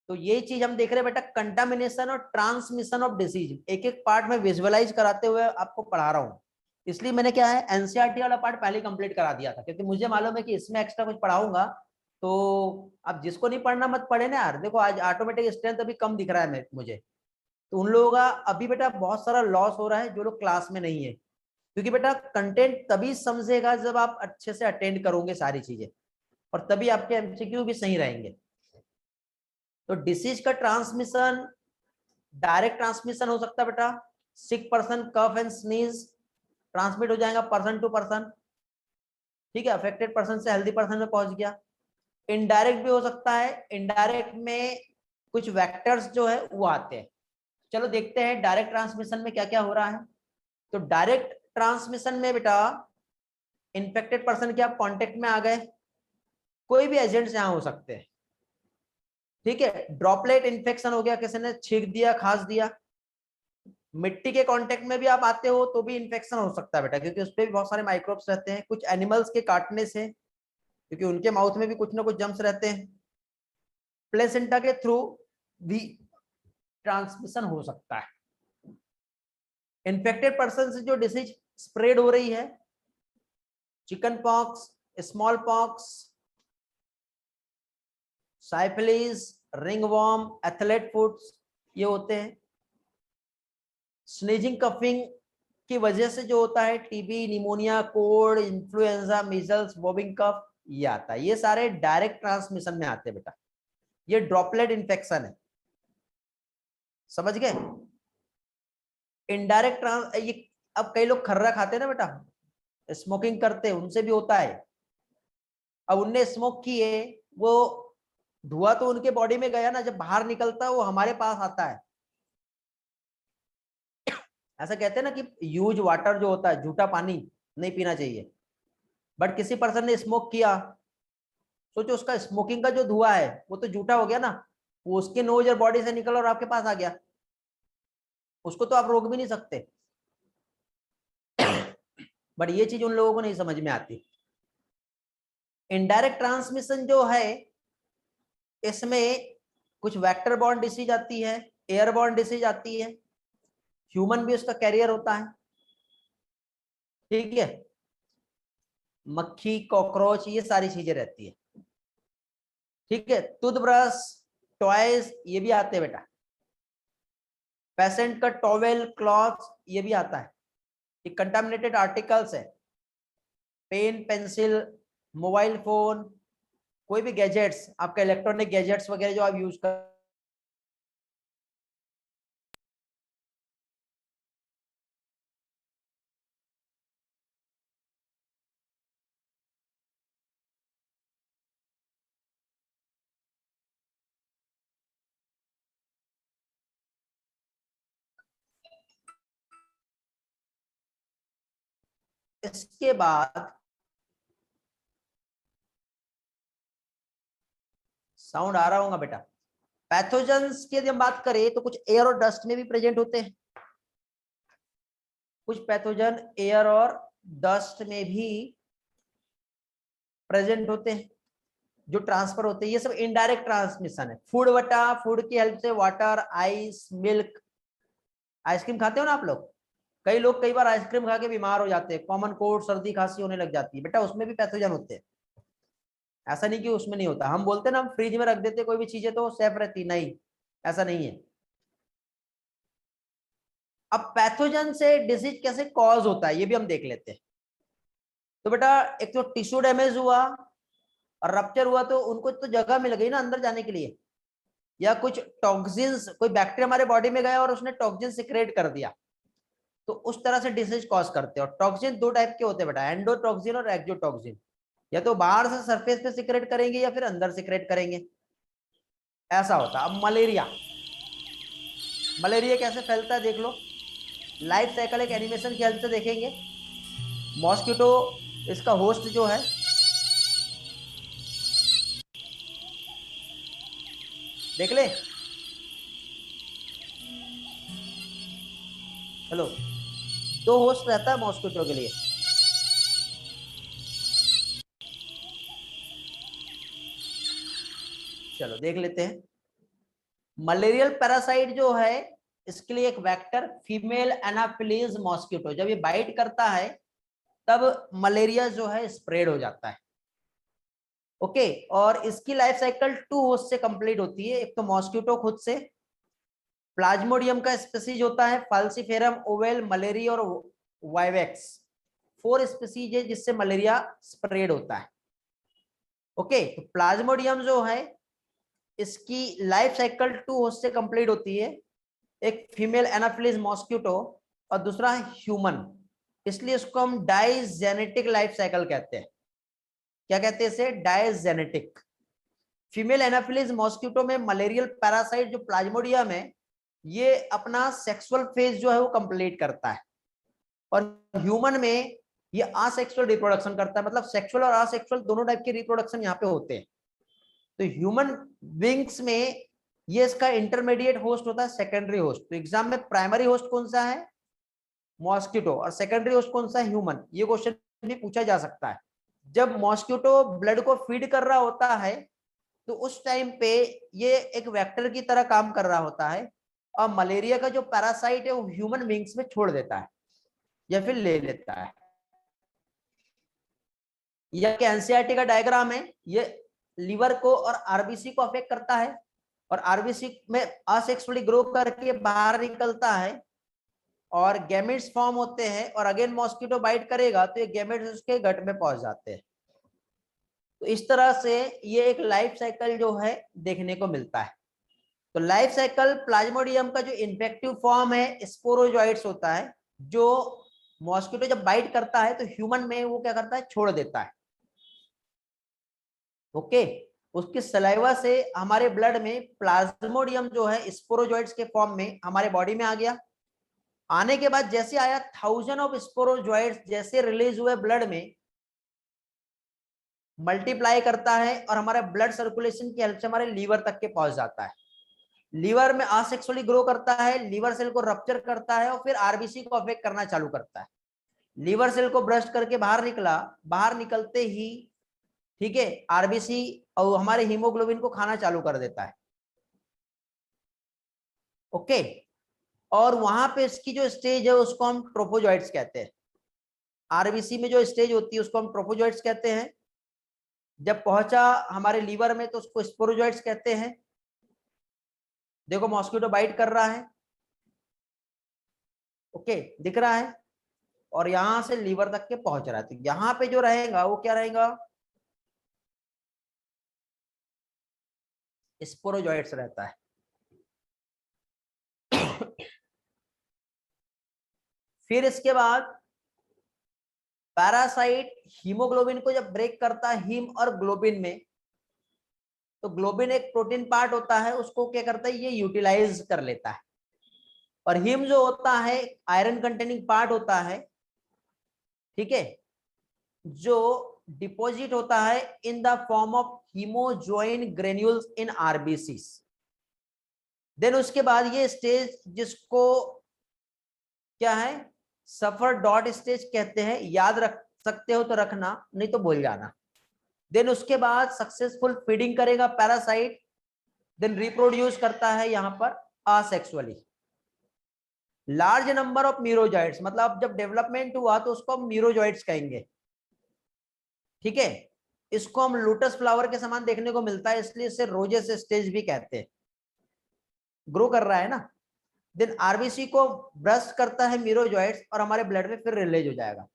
S1: तो ये चीज हम देख रहे हैं बेटा, कंटामिनेशन और ट्रांसमिशन ऑफ डिसीज। एक एक पार्ट में विजुअलाइज कराते हुए आपको पढ़ा रहा हूँ, इसलिए मैंने क्या है एनसीईआरटी वाला पार्ट पहले कंप्लीट करा दिया था, क्योंकि मुझे मालूम है कि इसमें एक्स्ट्रा कुछ पढ़ाऊंगा तो अब जिसको नहीं पढ़ना मत पढ़े ना यार। देखो आज ऑटोमेटिक स्ट्रेंथ अभी कम दिख रहा है मुझे, तो उन लोगों का अभी बेटा बहुत सारा लॉस हो रहा है जो लोग क्लास में नहीं है, क्योंकि बेटा कंटेंट तभी समझेगा जब आप अच्छे से अटेंड करोगे सारी चीजें, और तभी आपके एमसीक्यू भी सही रहेंगे। तो डिसीज का ट्रांसमिशन डायरेक्ट ट्रांसमिशन हो सकता है बेटा, sick person cough and sneeze transmit हो जाएगा पर्सन टू पर्सन, ठीक है, अफेक्टेड पर्सन से हेल्दी पर्सन में पहुंच गया। इनडायरेक्ट भी हो सकता है, इनडायरेक्ट में कुछ वेक्टर्स जो है वो आते हैं। चलो देखते हैं डायरेक्ट ट्रांसमिशन में क्या क्या हो रहा है। तो डायरेक्ट ट्रांसमिशन में बेटा इन्फेक्टेड पर्सन के आप कांटेक्ट में आ गए, कोई भी एजेंट्स यहां हो सकते हैं, ठीक है। ड्रॉपलेट इन्फेक्शन हो गया, किसी ने छींक दिया खांस दिया, मिट्टी के कांटेक्ट में भी आप आते हो तो भी इन्फेक्शन हो सकता है बेटा, क्योंकि उस पर भी बहुत सारे माइक्रोब्स रहते हैं। कुछ एनिमल्स के काटने से, क्योंकि उनके माउथ में भी कुछ ना कुछ जम्स रहते हैं। प्लेसेंटा के थ्रू भी ट्रांसमिशन हो सकता है। इन्फेक्टेड पर्सन से जो डिसीज स्प्रेड हो रही है, chicken pox, small pox, syphilis, ringworm, athlete foots, ये होते हैं। स्नीजिंग कफिंग की वजह से जो होता है TB, pneumonia, cold, influenza, measles, whooping cough, ये आता है। ये सारे डायरेक्ट ट्रांसमिशन में आते हैं बेटा, ये ड्रॉपलेट इन्फेक्शन है, समझ गए। इनडायरेक्ट ट्रांस ये, अब कई लोग खर्रा खाते हैं ना बेटा, स्मोकिंग करते हैं, उनसे भी होता है। अब उनने स्मोक किए, वो धुआं तो उनके बॉडी में गया ना, जब बाहर निकलता है वो हमारे पास आता है। ऐसा कहते हैं ना कि यूज वाटर जो होता है, झूठा पानी नहीं पीना चाहिए, बट किसी पर्सन ने स्मोक किया, सोचो उसका स्मोकिंग का जो धुआं है वो तो झूठा हो गया ना, वो उसके नोज और बॉडी से निकल और आपके पास आ गया, उसको तो आप रोक भी नहीं सकते। बट ये चीज उन लोगों को नहीं समझ में आती। इनडायरेक्ट ट्रांसमिशन जो है, इसमें कुछ वेक्टर बॉर्न डिसीज आती है, एयरबॉर्न डिसीज आती है, ह्यूमन भी उसका कैरियर होता है, ठीक है। मक्खी, कॉकरोच, ये सारी चीजें रहती है, ठीक है। टूथब्रश, टॉयज, ये भी आते हैं बेटा। पेशेंट का टॉवेल, क्लॉथ, ये भी आता है, ये कंटामिनेटेड आर्टिकल्स है। पेन, पेंसिल, मोबाइल फोन, कोई भी गैजेट्स, आपका इलेक्ट्रॉनिक गैजेट्स वगैरह जो आप यूज कर, इसके बाद साउंड आ रहा होगा बेटा। पैथोजेंस की यदि हम बात करें तो कुछ एयर और डस्ट में भी प्रेजेंट होते हैं, कुछ पैथोजन एयर और डस्ट में भी प्रेजेंट होते हैं, जो ट्रांसफर होते हैं। ये सब इनडायरेक्ट ट्रांसमिशन है। फूड वटा, फूड की हेल्प से वाटर, आइस, मिल्क, आइसक्रीम खाते हो ना आप लोग, कई लोग कई बार आइसक्रीम खा के बीमार हो जाते हैं, कॉमन कोल्ड, सर्दी खांसी होने लग जाती है बेटा, उसमें भी पैथोजन होते हैं। ऐसा नहीं कि उसमें नहीं होता। हम बोलते हैं ना हम फ्रिज में रख देते कोई भी चीजें तो सेफ रहती, नहीं, ऐसा नहीं है। अब पैथोजन से डिसीज कैसे कॉज होता है ये भी हम देख लेते हैं। तो बेटा एक तो टिश्यू डैमेज हुआ और रप्चर हुआ, तो उनको तो जगह मिल गई ना अंदर जाने के लिए, या कुछ टॉक्सिन्स, कोई बैक्टीरिया हमारे बॉडी में गया और उसने टॉक्सिन सिक्रेट कर दिया, तो उस तरह से डिसीज कॉज करते हैं। और टॉक्सिन दो टाइप के होते हैं बेटा, एंडोटॉक्सिन और एक्सोटॉक्सिन। या तो बाहर से सरफेस पे सिक्रेट करेंगे या फिर अंदर सिक्रेट करेंगे, ऐसा होता है। अब मलेरिया, मलेरिया कैसे फैलता है देख लो। लाइफ साइकिल एक एनिमेशन की हेल्प से देखेंगे। मॉस्किटो इसका होस्ट जो है, देख ले, हेलो, दो होस्ट रहता है मॉस्किटो के लिए। चलो देख लेते हैं। मलेरियल पैरासाइट जो है इसके लिए एक वेक्टर फीमेल एनाफिलीज मॉस्किटो, जब ये बाइट करता है तब मलेरिया जो है स्प्रेड हो जाता है। ओके, और इसकी लाइफ साइकिल 2 होस्ट से कंप्लीट होती है। एक तो मॉस्किटो खुद से, प्लाज्मोडियम का स्पीसीज होता है फाल्सिफेरम, ओवेल, मलेरिया और वाइवेक्स, 4 स्पीसीज है जिससे मलेरिया स्प्रेड होता है। ओके, तो प्लाज्मोडियम जो है इसकी लाइफ साइकिल 2 होस्ट से कंप्लीट होती है, एक फीमेल एनाफिलिस मॉस्किटो और दूसरा ह्यूमन, इसलिए इसको हम डाइजेनेटिक लाइफ साइकिल कहते हैं। क्या कहते हैं इसे? डाइजेनेटिक। फीमेल एनाफिलिस मॉस्किटो में मलेरियल पैरासाइट जो प्लाज्मोडियम है ये अपना सेक्सुअल फेज जो है वो कंप्लीट करता है, और ह्यूमन में ये असेक्सुअल रिप्रोडक्शन करता है, मतलब सेक्सुअल और असेक्सुअल दोनों टाइप के रिप्रोडक्शन यहाँ पे होते हैं। तो ह्यूमन बींग्स में ये इसका इंटरमीडिएट होस्ट होता है, सेकेंडरी होस्ट। तो एग्जाम में प्राइमरी होस्ट कौन सा है? मॉस्किटो, और सेकेंडरी होस्ट कौन सा है? ह्यूमन। ये क्वेश्चन भी पूछा जा सकता है। जब मॉस्किटो ब्लड को फीड कर रहा होता है तो उस टाइम पे ये एक वेक्टर की तरह काम कर रहा होता है, और मलेरिया का जो पैरासाइट है वो ह्यूमन बींग्स में छोड़ देता है या फिर ले लेता है। यह एनसीईआरटी का डायग्राम है, ये लीवर को और आरबीसी को अफेक्ट करता है, और आरबीसी में असेक्सुअली ग्रो करके बाहर निकलता है और गैमेट्स फॉर्म होते हैं, और अगेन मॉस्किटो बाइट करेगा तो ये गैमेट्स उसके गट में पहुंच जाते हैं। तो इस तरह से ये एक लाइफ साइकिल जो है देखने को मिलता है। तो लाइफ साइकिल प्लाज्मोडियम का जो इन्फेक्टिव फॉर्म है स्पोरोजॉइट्स होता है, जो मॉस्किटो जब बाइट करता है तो ह्यूमन में वो क्या करता है? छोड़ देता है। ओके, उसके सलाइवा से हमारे ब्लड में प्लाज्मोडियम जो है स्पोरोजॉइट्स के फॉर्म में हमारे बॉडी में आ गया। आने के बाद जैसे आया 1000 ऑफ स्पोरोजॉइट्स जैसे रिलीज हुए ब्लड में, मल्टीप्लाई करता है और हमारे ब्लड सर्कुलेशन की हेल्प से हमारे लीवर तक के पहुंच जाता है। लीवर में असेक्सुअली ग्रो करता है, लीवर सेल को रप्चर करता है और फिर आरबीसी को अफेक्ट करना चालू करता है। लीवर सेल को ब्रस्ट करके बाहर निकला, बाहर निकलते ही ठीक है आरबीसी और हमारे हीमोग्लोबिन को खाना चालू कर देता है। ओके, और वहां पे इसकी जो स्टेज है उसको हम ट्रोफोजॉइट्स कहते हैं। आरबीसी में जो स्टेज होती है उसको हम ट्रोफोजॉइट्स कहते हैं। जब पहुंचा हमारे लीवर में तो उसको स्पोरोजॉइट्स कहते हैं। देखो मॉस्किटो बाइट कर रहा है, ओके दिख रहा है, और यहां से लीवर तक के पहुंच रहा है। तो यहां पे जो रहेगा वो क्या रहेगा? स्पोरोजॉइट्स रहता है। फिर इसके बाद पैरासाइट हीमोग्लोबिन को जब ब्रेक करता है हीम और ग्लोबिन में, तो ग्लोबिन एक प्रोटीन पार्ट होता है, उसको क्या करता है? ये यूटिलाइज कर लेता है। और हीम जो होता है आयरन कंटेनिंग पार्ट होता है, ठीक है, जो डिपॉजिट होता है in the form of hemozoin granules in RBCs. Then उसके बाद ये स्टेज जिसको क्या है? सफर डॉट स्टेज कहते हैं। याद रख सकते हो तो रखना, नहीं तो भूल जाना। देन उसके बाद सक्सेसफुल फीडिंग करेगा पैरासाइट, देन रिप्रोड्यूस करता है यहां पर असेक्सुअली। लार्ज नंबर ऑफ मीरोजॉइट्स, मतलब जब डेवलपमेंट हुआ तो उसको हम मीरोजॉइट्स कहेंगे। ठीक है, इसको हम लोटस फ्लावर के समान देखने को मिलता है, इसलिए इसे रोजेस स्टेज भी कहते हैं। ग्रो कर रहा है ना। देन आरबीसी को ब्रश करता है मीरोजॉइट्स और हमारे ब्लड में फिर रिलीज हो जाएगा।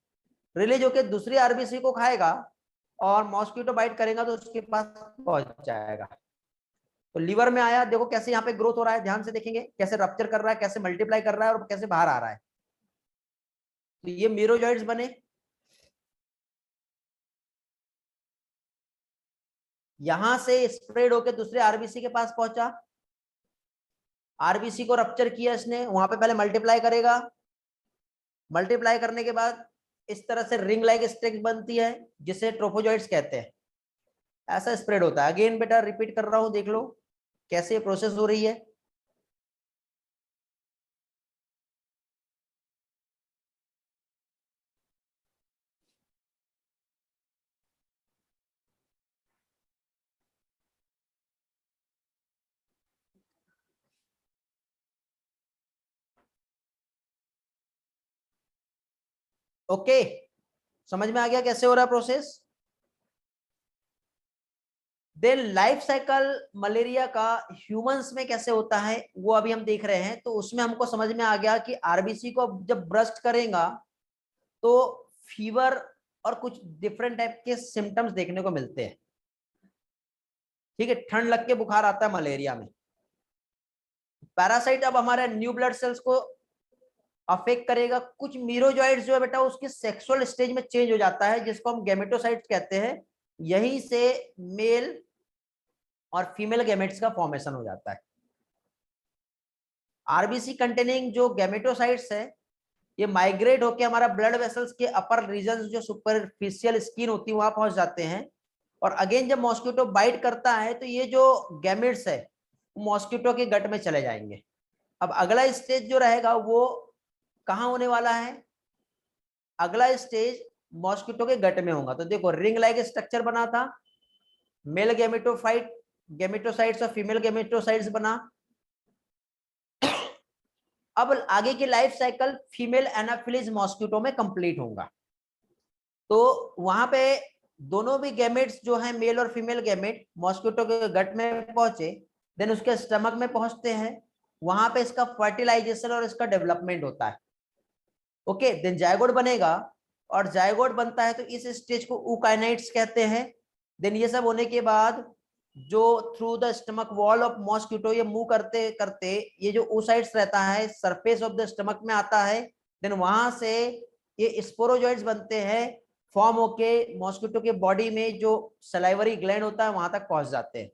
S1: रिलीज होकर दूसरी आरबीसी को खाएगा और मॉस्किटो बाइट करेगा तो उसके पास पहुंच जाएगा। तो लीवर में आया, देखो कैसे यहाँ पे ग्रोथ हो रहा है, ध्यान से देखेंगे कैसे रप्चर कर रहा है, कैसे मल्टीप्लाई कर रहा है और कैसे बाहर आ रहा है। तो ये मीरोजॉइट्स बने। यहां से स्प्रेड होकर दूसरे आरबीसी के पास पहुंचा, आरबीसी को रप्चर किया इसने, वहां पे पहले मल्टीप्लाई करेगा, मल्टीप्लाई करने के बाद इस तरह से रिंग लाइक स्ट्रिंग बनती है जिसे ट्रोफोजॉइट्स कहते हैं। ऐसा स्प्रेड होता है। अगेन बेटा रिपीट कर रहा हूं, देख लो कैसे प्रोसेस हो रही है। ओके, समझ में आ गया कैसे हो रहा है process. Then life cycle malaria का ह्यूमंस में कैसे होता है वो अभी हम देख रहे हैं। तो उसमें हमको समझ में आ गया कि आरबीसी को जब ब्रस्ट करेगा तो फीवर और कुछ डिफरेंट टाइप के सिम्टम्स देखने को मिलते हैं। ठीक है, ठंड लग के बुखार आता है मलेरिया में। पैरासाइट अब हमारे न्यू ब्लड सेल्स को अफेक्ट करेगा। कुछ मीरोजॉइड्स जो है बेटा उसके सेक्सुअल स्टेज में चेंज हो जाता है जिसको हम गैमेटोसाइट्स कहते हैं। यहीं से मेल और फीमेल गैमेट्स का फॉर्मेशन हो जाता है। आरबीसी कंटेनिंग जो गैमेटोसाइट्स है ये माइग्रेट होकर हमारा ब्लड वेसल्स के अपर रीजन जो सुपरफिशियल स्किन होती है वहां पहुंच जाते हैं। और अगेन जब मॉस्किटो बाइट करता है तो ये जो गैमेट्स है मॉस्किटो के गट में चले जाएंगे। अब अगला स्टेज जो रहेगा वो कहाँ होने वाला है, अगला स्टेज मॉस्किटो के गट में होगा। तो देखो रिंग लाइक स्ट्रक्चर बना था, मेल गैमेटोफाइट गैमेटोसाइट्स और फीमेल गैमेटोसाइट्स बना। अब आगे की life cycle female Anopheles mosquito में कंप्लीट होगा। तो वहां पे दोनों भी गैमेट्स जो हैं मेल और फीमेल गैमेट मॉस्किटो के गट में पहुंचे, देन उसके स्टमक में पहुंचते हैं। वहां पे इसका फर्टिलाइजेशन और इसका डेवलपमेंट होता है। ओके, देन जायगोट बनेगा और जायगोट बनता है तो इस स्टेज को ऊकाइनाइट्स कहते हैं। देन ये सब होने के बाद जो through the stomach wall of mosquito ये मूव करते करते ये जो oocytes रहता है सरफेस ऑफ द स्टमक में आता है। देन वहां से ये स्पोरोजॉइट्स बनते हैं, फॉर्म होके मॉस्किटो के बॉडी में जो सलाइवरी ग्लैंड होता है वहां तक पहुंच जाते हैं।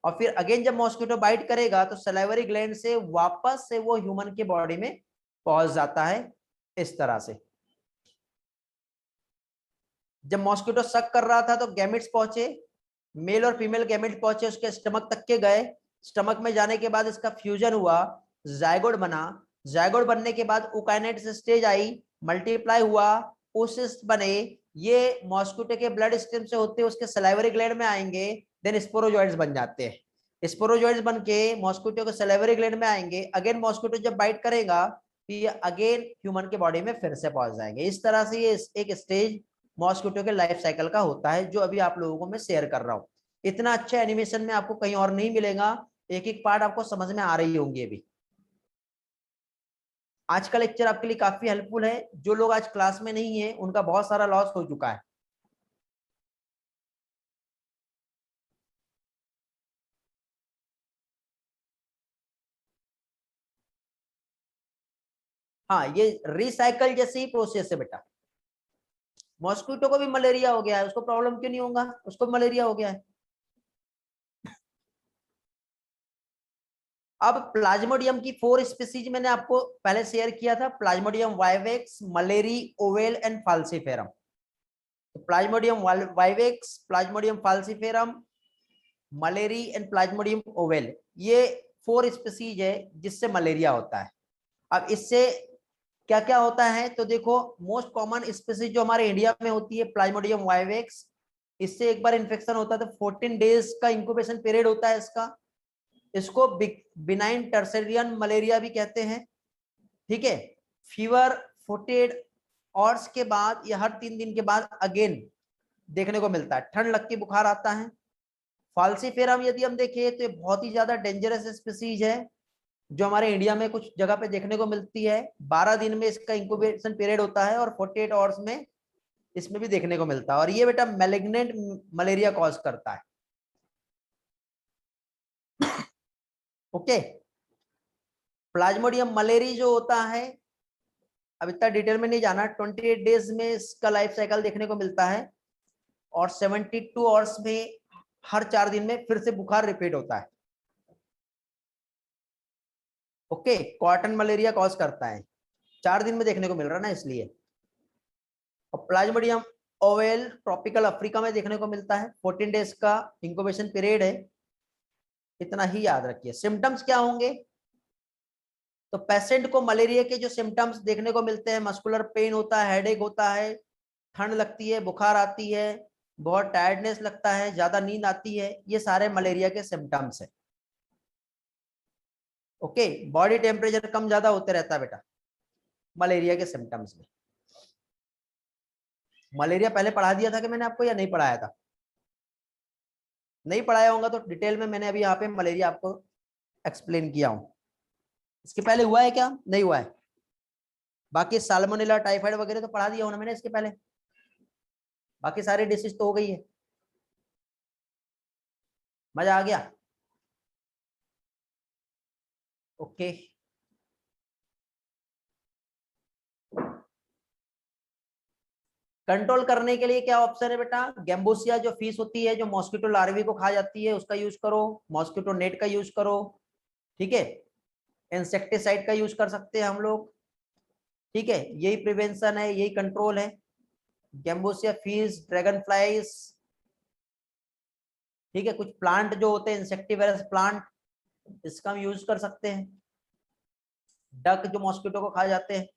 S1: और फिर अगेन जब मॉस्किटो बाइट करेगा तो सलाइवरी ग्लैंड से वापस से वो ह्यूमन के बॉडी में पहुंच जाता है इस तरह से। जब मॉस्किटो सक कर रहा था तो गैमेट्स पहुंचे, मेल और फीमेल गैमेट पहुंचे उसके स्टमक तक के गए। स्टमक में जाने के बाद इसका फ्यूजन हुआ, जायगोट बना। जायगोट बनने के बाद ओकाइनेट्स स्टेज आई, मल्टीप्लाई हुआ, ओसिस्ट बने। ये मॉस्किटो के ब्लड स्ट्रीम से होते उसके सलाइवरी ग्लैंड में आएंगे, देन स्पोरोजॉइड्स बन जाते हैं। स्पोरोजॉइड्स बन के मॉस्किटो के सलाइवरी ग्लैंड में आएंगे। अगेन मॉस्किटो जब बाइट करेगा तो ये अगेन ह्यूमन के बॉडी में फिर से पहुंच जाएंगे। इस तरह से ये एक स्टेज मॉस्किटो के लाइफ साइकिल का होता है जो अभी आप लोगों को मैं शेयर कर रहा हूं। इतना अच्छा एनिमेशन में आपको कहीं और नहीं मिलेगा, एक एक पार्ट आपको समझ में आ रही होंगी। अभी आज का लेक्चर आपके लिए काफी हेल्पफुल है। जो लोग आज क्लास में नहीं है उनका बहुत सारा लॉस हो चुका है। हाँ, ये रिसाइकल जैसे ही प्रोसेस है बेटा। मॉस्किटो को भी मलेरिया हो गया है, उसको प्रॉब्लम क्यों नहीं होगा, उसको मलेरिया हो गया है। अब प्लाज्मोडियम की 4 स्पीसीज मैंने आपको पहले शेयर किया था, plasmodium vivax, malariae, ovale and falciparum. तो plasmodium vivax, plasmodium falciparum, malariae and plasmodium ovale, ये 4 स्पीसीज है जिससे मलेरिया होता है। अब इससे क्या क्या होता है तो देखो, मोस्ट कॉमन स्पीसीज जो हमारे इंडिया में होती है प्लाज्मोडियम वाइवेक्स। इससे एक बार इन्फेक्शन होता है तो 14 डेज का इंक्यूबेशन पीरियड होता है इसका। इसको बिनाइन टर्सरियन मलेरिया भी कहते हैं। ठीक है, फीवर 48 आवर्स के बाद या हर 3 दिन के बाद अगेन देखने को मिलता है, ठंड लग के बुखार आता है। फाल्सीफेरम यदि हम देखें तो ये बहुत ही ज्यादा डेंजरस स्पीसीज है जो हमारे इंडिया में कुछ जगह पे देखने को मिलती है। 12 दिन में इसका इंक्यूबेशन पीरियड होता है और 48 आवर्स में इसमें भी देखने को मिलता है। और ये बेटा मैलिग्नेंट मलेरिया कॉज करता है। ओके, प्लाज्मोडियम मलेरी जो होता है, अब इतना डिटेल में नहीं जाना, 28 डेज में इसका लाइफ साइकिल देखने को मिलता है और 72 आवर्स में हर 4 दिन में फिर से बुखार रिपीट होता है। ओके, कॉटन मलेरिया कॉज करता है, 4 दिन में देखने को मिल रहा है ना इसलिए। और प्लाज्मोडियम ओवेल ट्रॉपिकल अफ्रीका में देखने को मिलता है, 14 डेज का इंक्यूबेशन पीरियड है। इतना ही याद रखिए। सिम्टम्स क्या होंगे तो पेशेंट को मलेरिया के जो सिम्टम्स देखने को मिलते हैं, मस्कुलर पेन होता है, हेडेक होता है, ठंड लगती है, बुखार आती है, बहुत टायर्डनेस लगता है, ज्यादा नींद आती है, ये सारे मलेरिया के सिम्टम्स है। ओके, बॉडी टेम्परेचर कम ज्यादा होते रहता है बेटा मलेरिया के सिम्टम्स में। मलेरिया पहले पढ़ा दिया था कि मैंने आपको, या नहीं पढ़ाया था? नहीं पढ़ाया होगा तो डिटेल में मैंने अभी यहाँ पे मलेरिया आपको एक्सप्लेन किया हूँ। इसके पहले हुआ है क्या? नहीं हुआ है। बाकी साल्मोनेला टाइफाइड वगैरह तो पढ़ा दिया होना मैंने इसके पहले, बाकी सारी डिसीज तो हो गई है। मजा आ गया? ओके। कंट्रोल करने के लिए क्या ऑप्शन है बेटा? गैम्बोसिया जो फीस होती है, जो मॉस्किटो लार्वी को खा जाती है, उसका यूज करो। मॉस्किटो नेट का यूज करो। ठीक है। इंसेक्टिसाइड का यूज कर सकते हैं हम लोग। ठीक है, यही प्रिवेंशन है, यही कंट्रोल है। गैम्बोसिया फीस, ड्रैगन फ्लाइज। ठीक है, कुछ प्लांट जो होते हैं इंसेक्टिवेरस प्लांट, इसका हम यूज कर सकते हैं। डक जो मॉस्किटो को खा जाते हैं।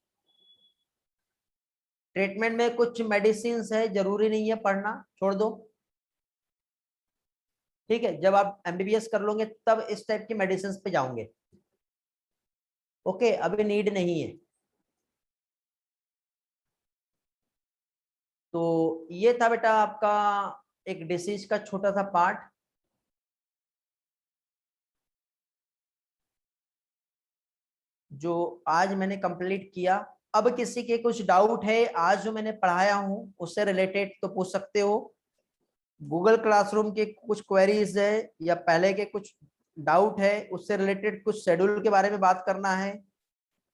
S1: ट्रीटमेंट में कुछ मेडिसिन है, जरूरी नहीं है पढ़ना, छोड़ दो। ठीक है, जब आप एमबीबीएस कर लोगे तब इस टाइप की मेडिसिन पे जाओगे। ओके, अभी नीड नहीं है। तो ये था बेटा आपका एक डिसीज का छोटा सा पार्ट। जो आज मैंने कंप्लीट किया। अब किसी के कुछ डाउट है आज जो मैंने पढ़ाया हूं उससे रिलेटेड तो पूछ सकते हो। गूगल क्लासरूम के कुछ क्वेरीज है या पहले के कुछ डाउट है उससे रिलेटेड, कुछ शेड्यूल के बारे में बात करना है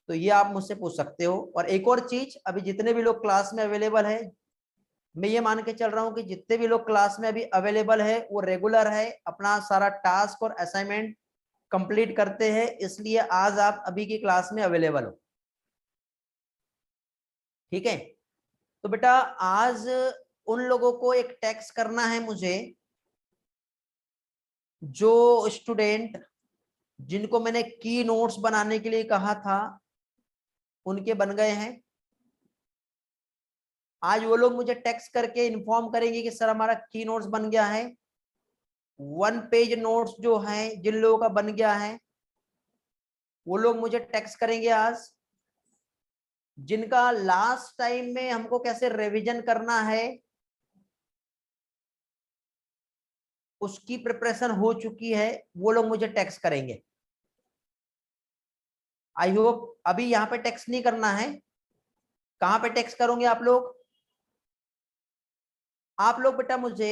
S1: तो ये आप मुझसे पूछ सकते हो। और एक और चीज, अभी जितने भी लोग क्लास में अवेलेबल है, मैं ये मान के चल रहा हूँ कि जितने भी लोग क्लास में अभी अवेलेबल है वो रेगुलर है, अपना सारा टास्क और असाइनमेंट कंप्लीट करते हैं, इसलिए आज आप अभी की क्लास में अवेलेबल हो। ठीक है, तो बेटा आज उन लोगों को एक टेक्स्ट करना है मुझे जो स्टूडेंट जिनको मैंने की नोट्स बनाने के लिए कहा था उनके बन गए हैं। आज वो लोग मुझे टेक्स्ट करके इन्फॉर्म करेंगे कि सर हमारा की नोट्स बन गया है। 1 पेज नोट्स जो है जिन लोगों का बन गया है वो लोग मुझे टेक्स्ट करेंगे आज। जिनका लास्ट टाइम में हमको कैसे रिवीजन करना है उसकी प्रिपरेशन हो चुकी है वो लोग मुझे टेक्स्ट करेंगे। आई होप अभी यहाँ पे टेक्स्ट नहीं करना है। कहाँ पे टेक्स्ट करोगे आप लोग? आप लोग बेटा मुझे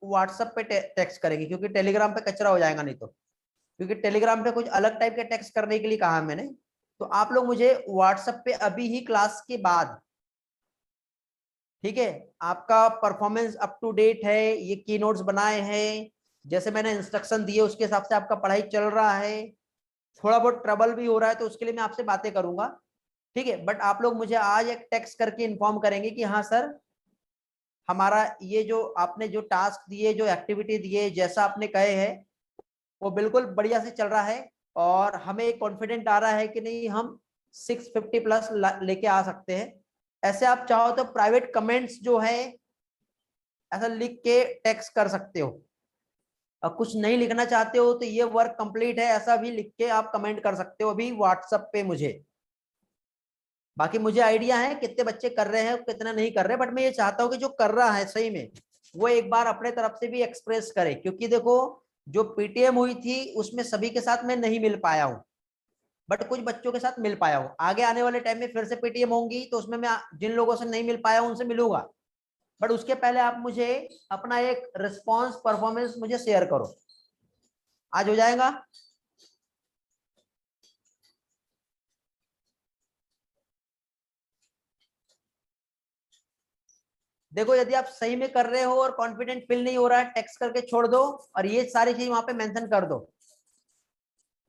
S1: व्हाट्सएप पे टेक्स्ट करेंगे, क्योंकि टेलीग्राम पे कचरा हो जाएगा नहीं तो, क्योंकि टेलीग्राम पे कुछ अलग टाइप के टेक्स्ट करने के लिए कहा है मैंने। तो आप लोग मुझे व्हाट्सएप पे अभी ही क्लास के बाद, ठीक है, आपका परफॉर्मेंस अप टू डेट है, ये की नोट्स बनाए हैं, जैसे मैंने इंस्ट्रक्शन दिए उसके हिसाब से आपका पढ़ाई चल रहा है, थोड़ा बहुत ट्रबल भी हो रहा है तो उसके लिए मैं आपसे बातें करूंगा। ठीक है, बट आप लोग मुझे आज एक टेक्स्ट करके इन्फॉर्म करेंगे कि हाँ सर हमारा ये जो आपने जो टास्क दिए, जो एक्टिविटी दिए, जैसा आपने कहे हैं वो बिल्कुल बढ़िया से चल रहा है और हमें कॉन्फिडेंट आ रहा है कि नहीं हम 650 प्लस लेके आ सकते हैं। ऐसे आप चाहो तो प्राइवेट कमेंट्स जो है ऐसा लिख के टेक्स्ट कर सकते हो, और कुछ नहीं लिखना चाहते हो तो ये वर्क कंप्लीट है ऐसा भी लिख के आप कमेंट कर सकते हो अभी व्हाट्सएप पे मुझे। बाकी मुझे आइडिया है कितने बच्चे कर रहे हैं कितना नहीं कर रहे, बट मैं ये चाहता हूँ कि जो कर रहा है सही में वो एक बार अपने तरफ से भी एक्सप्रेस करे, क्योंकि देखो जो पीटीएम हुई थी उसमें सभी के साथ मैं नहीं मिल पाया हूँ, बट कुछ बच्चों के साथ मिल पाया हूँ। आगे आने वाले टाइम में फिर से पीटीएम होंगी तो उसमें मैं जिन लोगों से नहीं मिल पाया उनसे मिलूंगा, बट उसके पहले आप मुझे अपना एक रिस्पॉन्स परफॉर्मेंस मुझे शेयर करो। आज हो जाएगा? देखो यदि आप सही में कर रहे हो और कॉन्फिडेंट फील नहीं हो रहा है टेक्स्ट करके छोड़ दो और ये सारी चीज वहां पे मेंशन कर दो।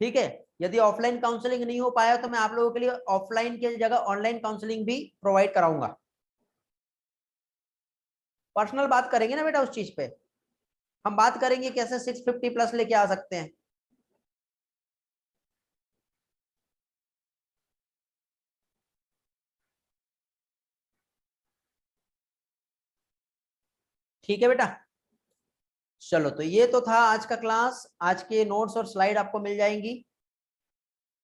S1: ठीक है, यदि ऑफलाइन काउंसलिंग नहीं हो पाया तो मैं आप लोगों के लिए ऑफलाइन की जगह ऑनलाइन काउंसलिंग भी प्रोवाइड कराऊंगा। पर्सनल बात करेंगे ना बेटा उस चीज पे, हम बात करेंगे कैसे 650 प्लस लेके आ सकते हैं। ठीक है बेटा, चलो तो ये तो था आज का क्लास। आज के नोट्स और स्लाइड आपको मिल जाएंगी।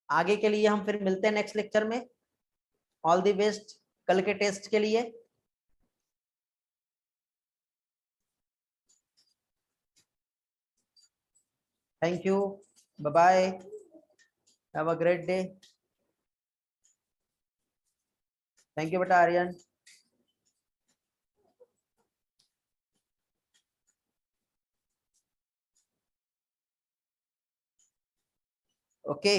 S1: आगे के लिए हम फिर मिलते हैं नेक्स्ट लेक्चर में। ऑल द बेस्ट कल के टेस्ट के लिए। Thank you, bye bye, have a great day. Thank you बेटा आर्यन। ओके